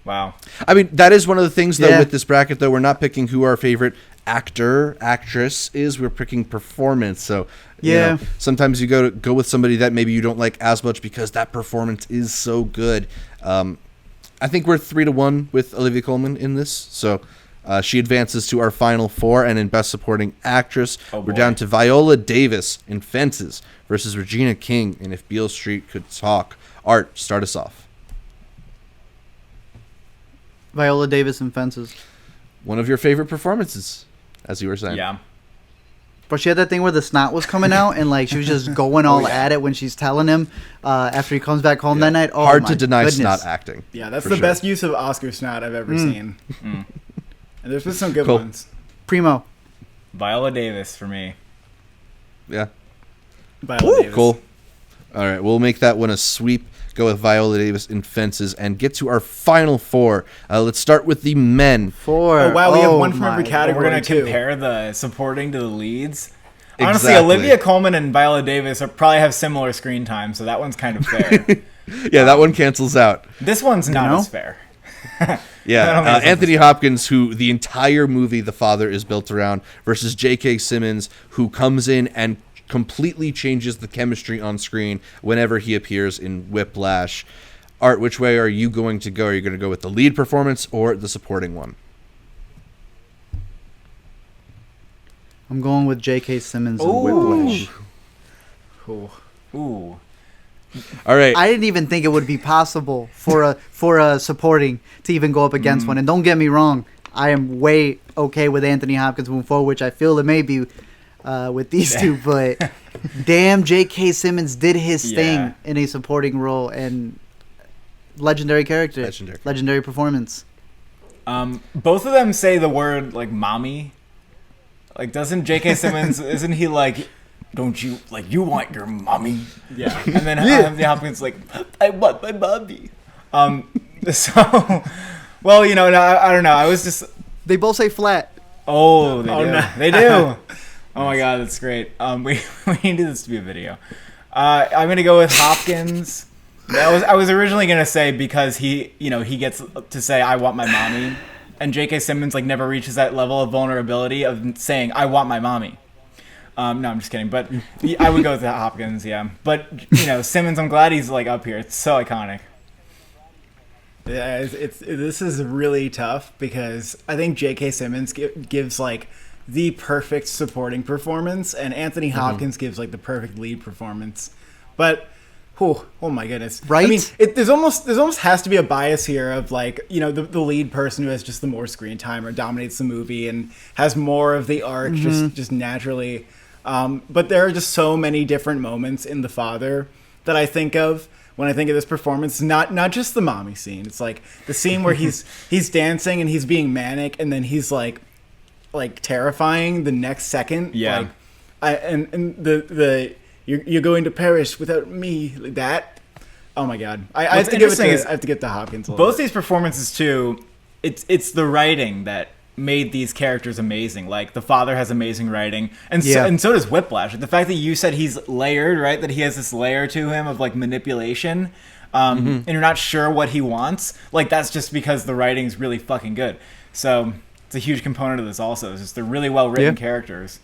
C: Wow.
A: I mean, that is one of the things, though,
D: Yeah.
A: with this bracket, though. We're not picking who our favorite actress is. We're picking performance. So,
D: Yeah.
A: sometimes you go with somebody that maybe you don't like as much because that performance is so good. I think we're 3-1 with Olivia Colman in this. So, she advances to our final four. And in Best Supporting Actress, we're down to Viola Davis in Fences versus Regina King in If Beale Street Could Talk. Art, start us off.
D: Viola Davis in Fences.
A: One of your favorite performances, as you were saying.
C: Yeah.
D: But she had that thing where the snot was coming out, and like she was just going all at it when she's telling him after he comes back home that night. Oh,
A: Hard
D: my
A: to deny
D: goodness.
A: snot acting.
B: yeah, that's
A: for
B: the
A: sure.
B: best use of Oscar snot I've ever seen. And there's been some good
A: Cool.
B: ones.
D: Primo.
C: Viola Davis for me.
A: Yeah.
B: Viola Davis.
A: Cool. All right, we'll make that one a sweep. Go with Viola Davis in Fences and get to our final four. Let's start with the men.
D: Four.
B: Oh, wow, we have one from
D: my.
B: every category.
C: We're gonna
B: too.
C: compare the supporting to the leads. Honestly,
A: Exactly.
C: Olivia Colman and Viola Davis probably have similar screen time, so that one's kind of fair.
A: Yeah, that one cancels out.
C: This one's not
D: know?
C: as fair.
A: Yeah,
C: I don't think it's
A: Anthony Hopkins, who the entire movie The Father is built around, versus J.K. Simmons, who comes in and completely changes the chemistry on screen whenever he appears in Whiplash. Art, which way are you going to go? Are you going to go with the lead performance or the supporting one?
D: I'm going with J.K. Simmons in
C: Ooh.
D: Whiplash.
C: Ooh.
A: All right.
D: I didn't even think it would be possible for a supporting to even go up against one. And don't get me wrong, I am way okay with Anthony Hopkins moving forward, which I feel it may be with these two. But damn, J.K. Simmons did his thing in a supporting role and legendary character, legendary performance.
C: Both of them say the word like "mommy." Like, doesn't J.K. Simmons? Isn't he like? Don't you like you want your mommy?
B: Yeah.
C: And then Anthony Hopkins like, I want my mommy. So, well, I don't know. I was just.
D: They both say flat.
C: Oh, they do.
B: no.
C: They do. Oh my god, that's great. We need this to be a video. I'm gonna go with Hopkins. I was originally gonna say because he gets to say I want my mommy, and J.K. Simmons like never reaches that level of vulnerability of saying, "I want my mommy." No, I'm just kidding. But I would go with Hopkins, yeah. But Simmons, I'm glad he's like up here. It's so iconic.
B: Yeah, this is really tough because I think J.K. Simmons gives like the perfect supporting performance, and Anthony Hopkins gives like the perfect lead performance. But oh my goodness,
D: right?
B: I mean, there's almost has to be a bias here of like the lead person who has just the more screen time or dominates the movie and has more of the arc just naturally. But there are just so many different moments in The Father that I think of when I think of this performance. Not just the mommy scene. It's like the scene where he's dancing and he's being manic, and then he's like terrifying the next second.
C: Yeah.
B: The you're going to perish without me, like that. Oh my god. I have to give it to Hopkins.
C: Both these performances too. It's the writing that made these characters amazing. Like The Father has amazing writing, and so does Whiplash. The fact that you said he's layered, right? That he has this layer to him of like manipulation, and you're not sure what he wants. Like that's just because the writing's really fucking good. So it's a huge component of this. Also, it's just they're really well written characters.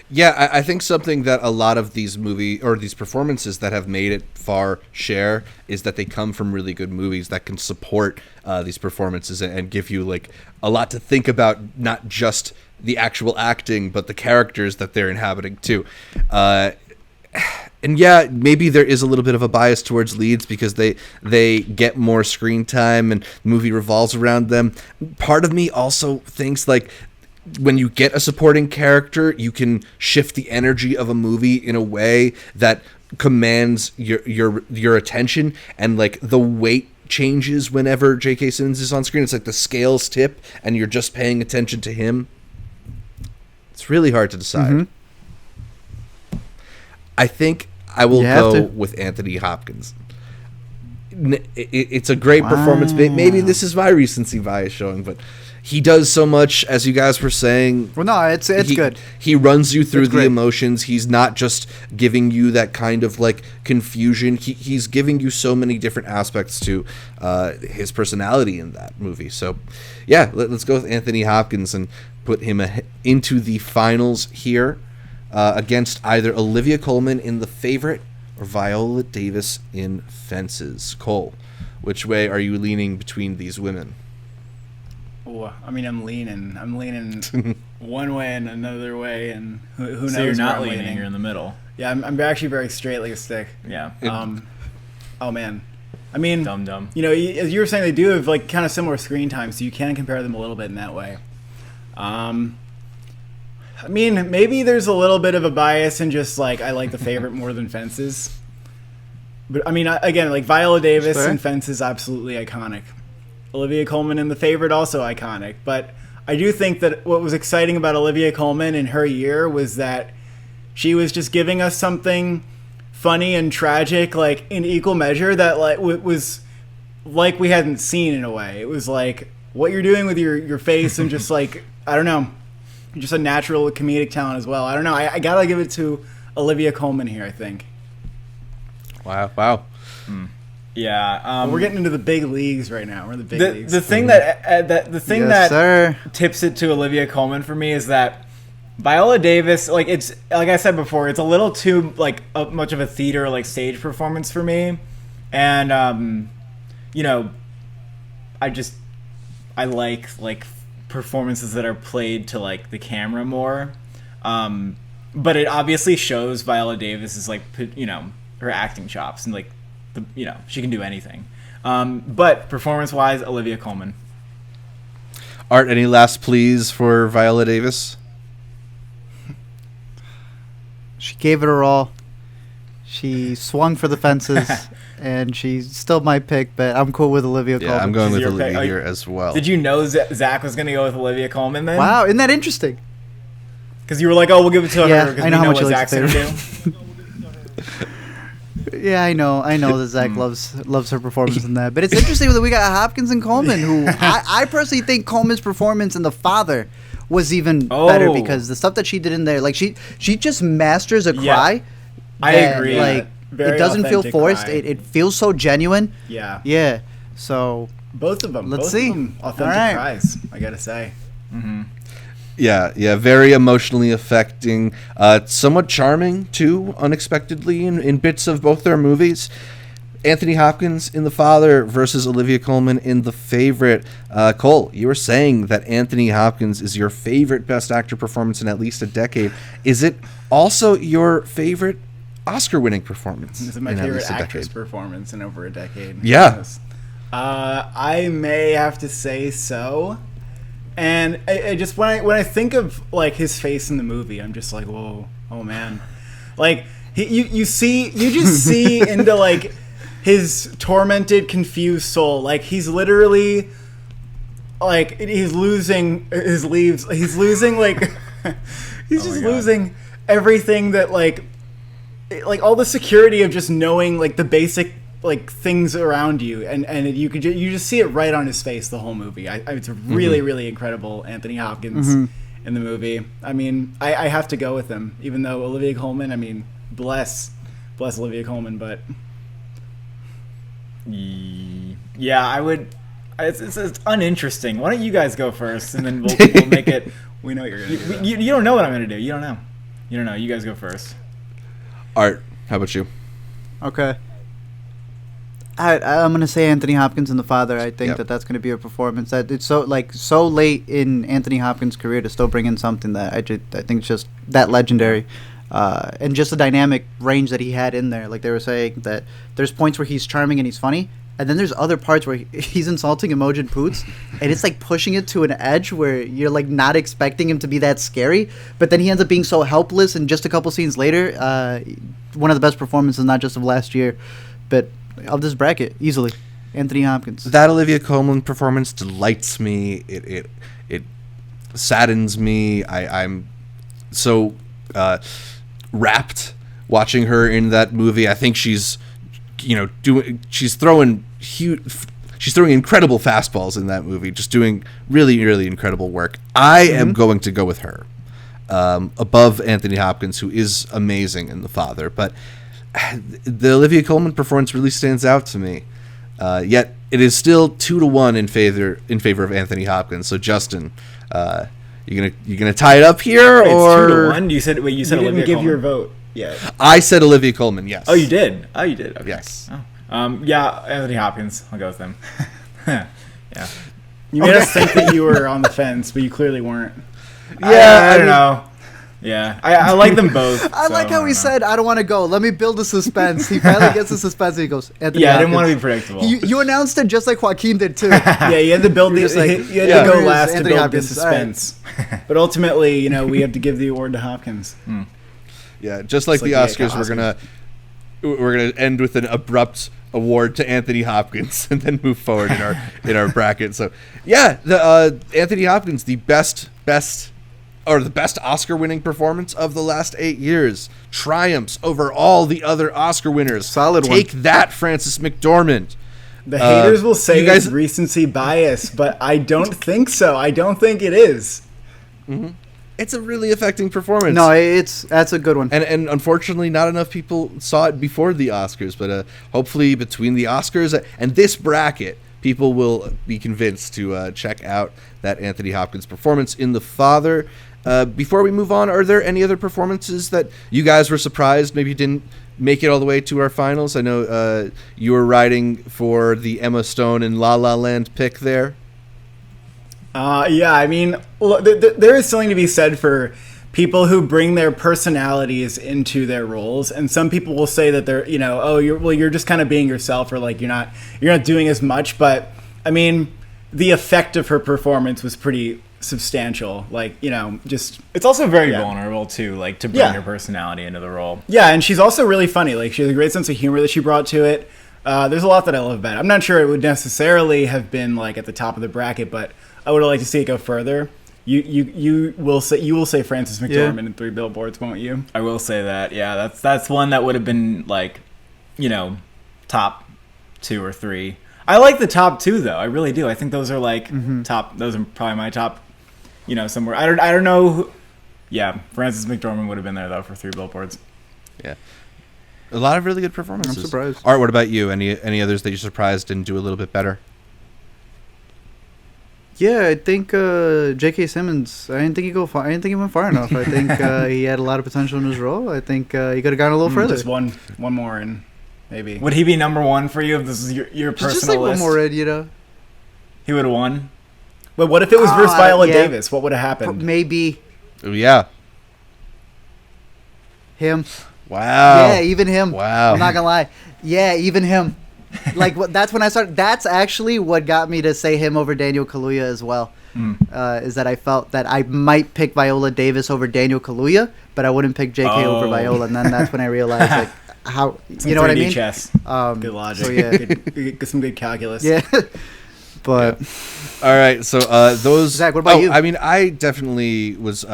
A: Yeah, I think something that a lot of these these performances that have made it far share is that they come from really good movies that can support these performances and give you like a lot to think about, not just the actual acting, but the characters that they're inhabiting too. And yeah, maybe there is a little bit of a bias towards leads because they get more screen time and the movie revolves around them. Part of me also thinks like, when you get a supporting character, you can shift the energy of a movie in a way that commands your attention, and like the weight changes whenever J.K. Simmons is on screen. It's like the scales tip and you're just paying attention to him. It's really hard to decide. I think I will go with Anthony Hopkins. It's a great performance. Maybe this is my recency bias showing, but he does so much, as you guys were saying.
D: Well, no, it's good.
A: He runs you through the emotions. He's not just giving you that kind of like confusion. He's giving you so many different aspects to his personality in that movie. So, yeah, let's go with Anthony Hopkins and put him into the finals here against either Olivia Colman in The Favorite or Viola Davis in Fences. Cole, which way are you leaning between these women?
B: Oh, I mean, I'm leaning one way and another way, and who knows?
C: So you're not leaning; you're in the middle.
B: Yeah, I'm actually very straight like a stick.
C: Yeah.
B: Oh man, I mean,
C: dumb.
B: As you were saying, they do have like kind of similar screen time, so you can compare them a little bit in that way. I mean, maybe there's a little bit of a bias in just like I like The Favorite more than Fences, but I mean, again, like Viola Davis in Fences, absolutely iconic. Olivia Colman in The Favorite, also iconic. But I do think that what was exciting about Olivia Colman in her year was that she was just giving us something funny and tragic, like in equal measure, that like was like we hadn't seen in a way. It was like what you're doing with your face and just like, I don't know, just a natural comedic talent as well. I don't know. I gotta give it to Olivia Colman here, I think.
A: Wow.
C: Yeah,
B: we're getting into the big leagues right now. We're in the big leagues.
C: The thing that tips it to Olivia Colman for me is that Viola Davis, like it's like I said before, it's a little too like much of a theater like stage performance for me, and I like performances that are played to like the camera more, but it obviously shows Viola Davis is like her acting chops and like. She can do anything. But performance-wise, Olivia Colman.
A: Art, any last pleas for Viola Davis?
D: She gave it her all. She swung for the fences, and she's still my pick, but I'm cool with Olivia Colman.
A: Yeah, I'm going with Olivia here as well.
C: Did you know Zach was going to go with Olivia Colman then?
D: Wow, isn't that interesting?
C: Because you were like, we'll give it to her because
D: I know how much
C: what
D: Zach's
C: Zach's going to do.
D: Yeah, I know that Zach loves her performance in that. But it's interesting that we got Hopkins and Colman, who I personally think Colman's performance in The Father was even better because the stuff that she did in there, like she just masters a cry.
C: I agree.
D: Like it doesn't feel forced. It feels so genuine.
B: Yeah.
D: Yeah. So
B: Both of them.
D: Let's
B: Both
D: see.
B: Of them authentic
D: All right.
B: cries, I gotta say.
A: Yeah, very emotionally affecting, somewhat charming too, unexpectedly in bits of both their movies. Anthony Hopkins in The Father versus Olivia Colman in The Favorite. Cole, you were saying that Anthony Hopkins is your favorite Best Actor performance in at least a decade. Is it also your favorite Oscar-winning performance?
B: This is my favorite actress performance in over a decade.
A: Yeah.
B: Yes. I may have to say so. And I just when I think of like his face in the movie, I'm just like, whoa, oh man, like you just see into like his tormented, confused soul. Like he's literally like he's losing his leaves. He's losing like he's just losing everything that like all the security of just knowing like the basic like things around you, and you just see it right on his face the whole movie. It's a really really incredible Anthony Hopkins in the movie. I mean, I have to go with him, even though Olivia Colman. I mean, bless Olivia Colman, but
C: yeah, I would. It's uninteresting. Why don't you guys go first, and then we'll make it.
B: we know what you're gonna do.
C: You don't know what I'm gonna do. You don't know. You guys go first.
A: Art, how about you?
D: Okay. I'm gonna say Anthony Hopkins in The Father. I think
A: Yep.
D: that's gonna be a performance that it's so late in Anthony Hopkins' career to still bring in something that I think it's just that legendary, and just the dynamic range that he had in there. Like they were saying that there's points where he's charming and he's funny, and then there's other parts where he's insulting Imogen Poots, and it's like pushing it to an edge where you're like not expecting him to be that scary, but then he ends up being so helpless. And just a couple scenes later, one of the best performances, not just of last year, but of this bracket, easily, Anthony Hopkins.
A: That Olivia Colman performance delights me. It saddens me. I'm so rapt watching her in that movie. I think she's throwing incredible fastballs in that movie. Just doing really really incredible work. I am going to go with her above Anthony Hopkins, who is amazing in The Father, but the Olivia Colman performance really stands out to me. Yet it is still 2-1 in favor of Anthony Hopkins. So Justin, you gonna tie it up here, or
C: It's 2-1. You said
B: You
C: Olivia
B: didn't give
C: Colman.
B: your vote yet.
A: I said Olivia Colman. Yes.
C: Oh, you did. Okay.
A: Yes.
C: Oh. Yeah, Anthony Hopkins. I'll go with him. Yeah.
B: You made us think that you were on the fence, but you clearly weren't.
C: Yeah, I don't know. Yeah, I like them both.
D: I like how he said, "I don't want to go. Let me build the suspense." He finally gets the suspense, and he goes, Anthony
C: Yeah, I didn't
D: Hopkins.
C: want to be predictable.
D: You announced it just like Joaquin did too.
B: Yeah, you had to build
D: Just like,
B: you had to go last to
D: Anthony
B: build
D: Hopkins.
B: the suspense. But ultimately, we have to give the award to Hopkins.
A: Yeah, just like
B: It's
A: the
B: like
A: Oscars, we're gonna end with an abrupt award to Anthony Hopkins and then move forward in our bracket. So yeah, the Anthony Hopkins, the best Oscar-winning performance of the last 8 years, triumphs over all the other Oscar winners.
D: Solid one.
A: Take that, Frances McDormand.
B: The haters will say
A: you guys-
B: it's recency bias, but I don't think so. I don't think it is.
A: It's a really affecting performance.
D: No, that's a good one.
A: And unfortunately, not enough people saw it before the Oscars. But hopefully, between the Oscars and this bracket, people will be convinced to check out that Anthony Hopkins performance in The Father. Before we move on, are there any other performances that you guys were surprised maybe didn't make it all the way to our finals? I know you were riding for the Emma Stone and La La Land pick there.
B: Yeah, I mean, there is something to be said for people who bring their personalities into their roles, and some people will say that they're, you're just kind of being yourself, or like you're not doing as much. But I mean, the effect of her performance was pretty substantial. Like, just
C: It's also very vulnerable too, like to bring your personality into the role.
B: yeah, and she's also really funny. Like, she has a great sense of humor that she brought to it. There's a lot that I love about it. I'm not sure it would necessarily have been like at the top of the bracket, but I would have liked to see it go further. You will say Frances McDormand in 3 Billboards, won't you?
C: I will say that. Yeah, that's one that would have been like, top 2 or 3. I like the top 2 though. I really do. I think those are like top. Those are probably my top. Somewhere. I don't know. Yeah, Frances McDormand would have been there though for 3 Billboards.
A: Yeah, a lot of really good performances.
D: I'm surprised.
A: Art, what about you? Any others that you're surprised didn't do a little bit better?
D: Yeah, I think J.K. Simmons. I didn't think he went far enough. I think he had a lot of potential in his role. I think he could have gone a little further.
B: Just one more in, maybe.
C: Would he be number one for you if this is your personal
D: just like
C: list?
D: one more in, you know.
C: He would have won.
B: But what if it was versus Viola Davis? What would have happened?
D: Maybe
A: Oh, yeah.
D: him.
A: Wow.
D: Yeah, even him.
A: Wow.
D: I'm not gonna lie. Yeah, even him. Like that's when I started. That's actually what got me to say him over Daniel Kaluuya as well. Is that I felt that I might pick Viola Davis over Daniel Kaluuya, but I wouldn't pick JK over Viola. And then that's when I realized like how you know what I mean.
C: Chess.
B: Good logic.
D: So yeah,
B: some good calculus.
D: yeah. But
A: All right, so those.
D: Zach, what about you?
A: I mean, I definitely was.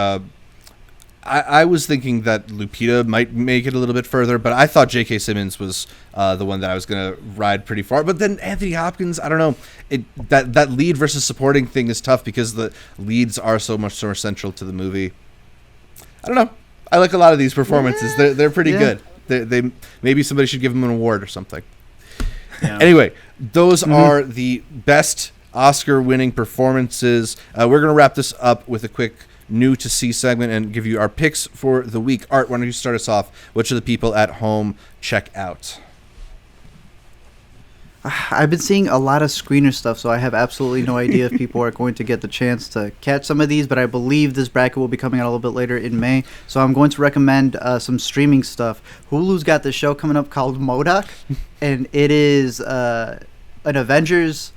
A: I was thinking that Lupita might make it a little bit further, but I thought J.K. Simmons was the one that I was going to ride pretty far. But then Anthony Hopkins, I don't know. That lead versus supporting thing is tough because the leads are so much more central to the movie. I don't know. I like a lot of these performances. They're pretty good. They maybe somebody should give them an award or something. Yeah. Anyway, those are the best Oscar-winning performances. We're going to wrap this up with a quick new to see segment and give you our picks for the week. Art, why don't you start us off? What should the people at home check out?
D: I've been seeing a lot of screener stuff, so I have absolutely no idea if people are going to get the chance to catch some of these, but I believe this bracket will be coming out a little bit later in May, so I'm going to recommend some streaming stuff. Hulu's got this show coming up called MODOK, and it is an Avengers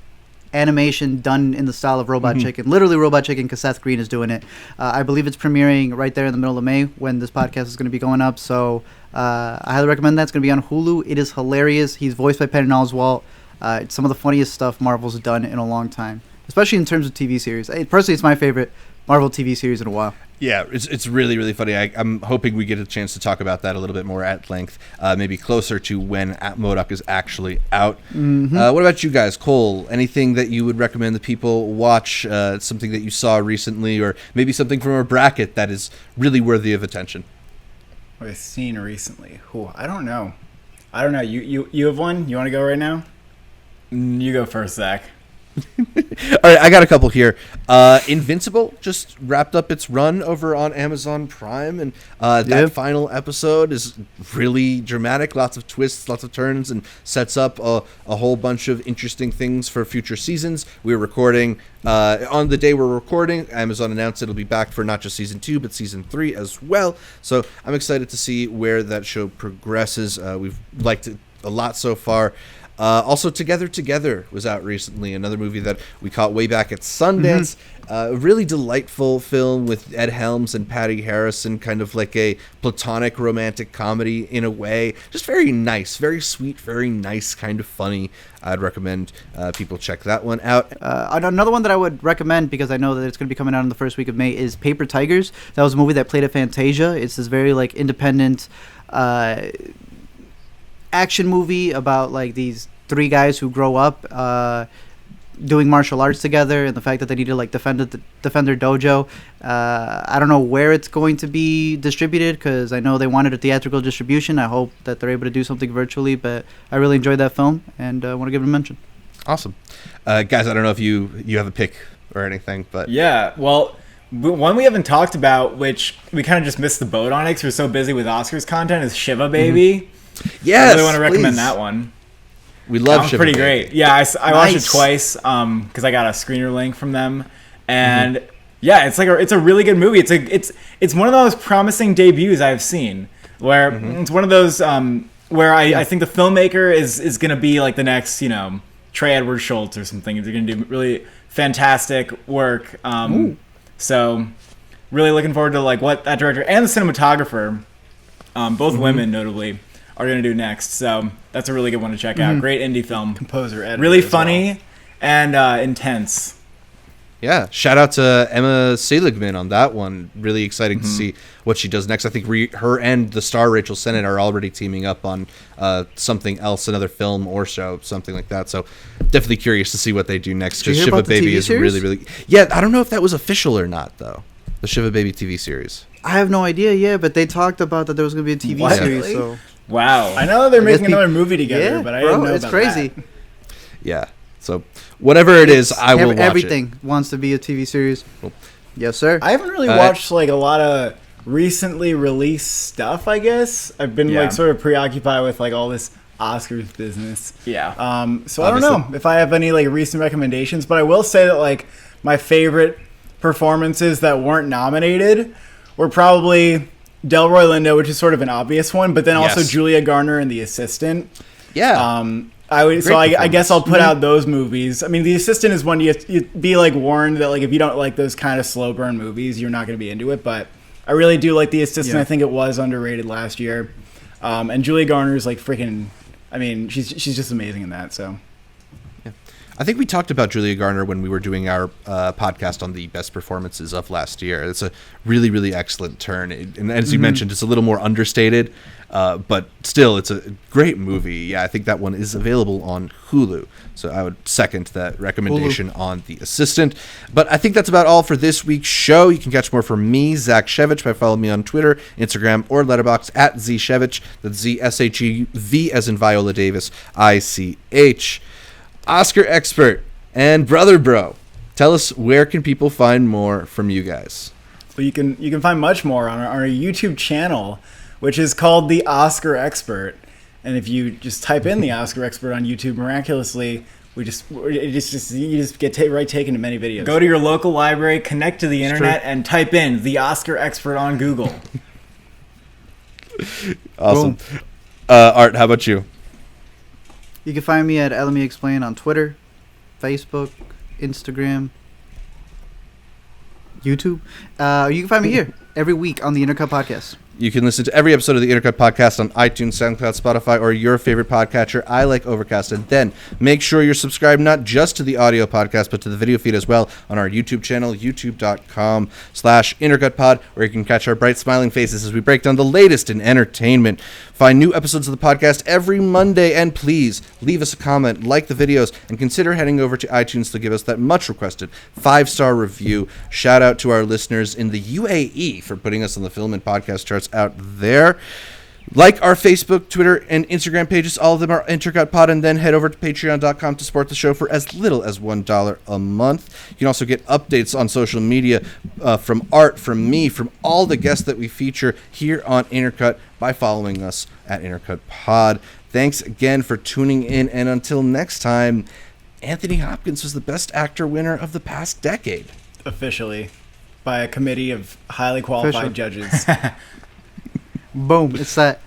D: animation done in the style of Robot Chicken. Literally Robot Chicken, because Seth Green is doing it. I believe it's premiering right there in the middle of May when this podcast is going to be going up. So I highly recommend that. It's going to be on Hulu. It is hilarious. He's voiced by Patton Oswalt. It's some of the funniest stuff Marvel's done in a long time, especially in terms of TV series. Personally, it's my favorite Marvel TV series in a while.
A: Yeah, it's really, really funny. I'm hoping we get a chance to talk about that a little bit more at length, maybe closer to when MODOK is actually out. What about you guys? Cole, anything that you would recommend the people watch, something that you saw recently, or maybe something from a bracket that is really worthy of attention?
B: What I've seen recently? I don't know. You have one? You want to go right now?
C: You go first, Zach.
A: All right, I got a couple here. Invincible just wrapped up its run over on Amazon Prime, and that final episode is really dramatic. Lots of twists, lots of turns, and sets up a whole bunch of interesting things for future seasons. We're recording on the day we're recording. Amazon announced it'll be back for not just season 2, but season 3 as well. So I'm excited to see where that show progresses. We've liked it a lot so far. Also, Together was out recently, another movie that we caught way back at Sundance. A really delightful film with Ed Helms and Patty Harrison, kind of like a platonic romantic comedy in a way. Just very nice, very sweet, very nice, kind of funny. I'd recommend people check that one out.
D: Another one that I would recommend, because I know that it's going to be coming out in the first week of May, is Paper Tigers. That was a movie that played at Fantasia. It's this very like independent action movie about like these 3 guys who grow up doing martial arts together, and the fact that they need to like defend their dojo. I don't know where it's going to be distributed, because I know they wanted a theatrical distribution. I hope that they're able to do something virtually, but I really enjoyed that film, and I want to give it a mention.
A: Awesome. Guys, I don't know if you have a pick or anything, but
C: yeah, well, one we haven't talked about, which we kind of just missed the boat on it because we're so busy with Oscars content, is Shiva Baby.
A: Yes,
C: I really want to recommend
A: please.
C: that one.
A: We love
C: That
A: Shiva
C: pretty
A: Baby.
C: great. Yeah, I watched it twice because I got a screener link from them, and yeah, it's a really good movie. It's one of those promising debuts I've seen, where it's one of those where I think the filmmaker is gonna be like the next Trey Edward Schultz or something. They're gonna do really fantastic work. So really looking forward to like what that director and the cinematographer, both women notably, are going to do next. So that's a really good one to check out. Great indie film.
B: Composer, editor,
C: really funny and intense.
A: Yeah, shout out to Emma Seligman on that one. Really exciting to see what she does next. I think her and the star Rachel Sennett are already teaming up on something else, another film or show, something like that. So definitely curious to see what they do next, because Shiva Baby is really, really... Yeah, I don't know if that was official or not, though. The Shiva Baby TV series.
D: I have no idea, but they talked about that there was going to be a TV series, so...
C: Wow.
B: I know they're making another movie together, but I didn't know
D: it's
B: about
D: crazy.
B: that.
A: Yeah. So whatever it is, I will watch
D: everything wants to be a TV series.
A: Cool.
D: Yes, sir.
B: I haven't really watched like a lot of recently released stuff. I guess I've been like sort of preoccupied with like all this Oscars business.
C: Yeah.
B: So I don't know if I have any like recent recommendations, but I will say that like my favorite performances that weren't nominated were probably Delroy Lindo, which is sort of an obvious one, but then also Julia Garner and The Assistant.
A: Yeah.
B: I guess I'll put out those movies. I mean, The Assistant is one you be like warned that like if you don't like those kind of slow burn movies, you're not going to be into it. But I really do like The Assistant. I think it was underrated last year. And Julia Garner is like freaking. I mean, she's just amazing in that. So.
A: I think we talked about Julia Garner when we were doing our podcast on the best performances of last year. It's a really, really excellent turn. And as you mentioned, it's a little more understated, but still, it's a great movie. Yeah, I think that one is available on Hulu. So I would second that recommendation on The Assistant. But I think that's about all for this week's show. You can catch more from me, Zach Shevich, by following me on Twitter, Instagram, or Letterboxd at ZShevich. That's ZSHEV as in Viola Davis, ICH. Oscar expert and brother bro, tell us, where can people find more from you guys?
B: Well, you can find much more on our YouTube channel, which is called The Oscar Expert. And if you just type in The Oscar Expert on YouTube, miraculously, you just get taken to many videos.
C: Go to your local library, connect to the internet, and type in The Oscar Expert on Google.
A: Awesome. Art, how about you?
D: You can find me at Let Me Explain on Twitter, Facebook, Instagram, YouTube. You can find me here every week on the Intercut Podcast.
A: You can listen to every episode of the Intercut Podcast on iTunes, SoundCloud, Spotify, or your favorite podcatcher. I like Overcast. And then make sure you're subscribed not just to the audio podcast, but to the video feed as well on our YouTube channel, youtube.com/IntercutPod, where you can catch our bright smiling faces as we break down the latest in entertainment. Find new episodes of the podcast every Monday, and please leave us a comment, like the videos, and consider heading over to iTunes to give us that much requested 5-star review. Shout out to our listeners in the UAE for putting us on the film and podcast charts out there. Like our Facebook, Twitter, and Instagram pages. All of them are Intercut Pod, and then head over to patreon.com to support the show for as little as $1 a month. You can also get updates on social media from Art, from me, from all the guests that we feature here on Intercut by following us at Intercut Pod. Thanks again for tuning in, and until next time, Anthony Hopkins was the Best Actor winner of the past decade.
B: Officially, by a committee of highly qualified judges.
D: Boom. It's that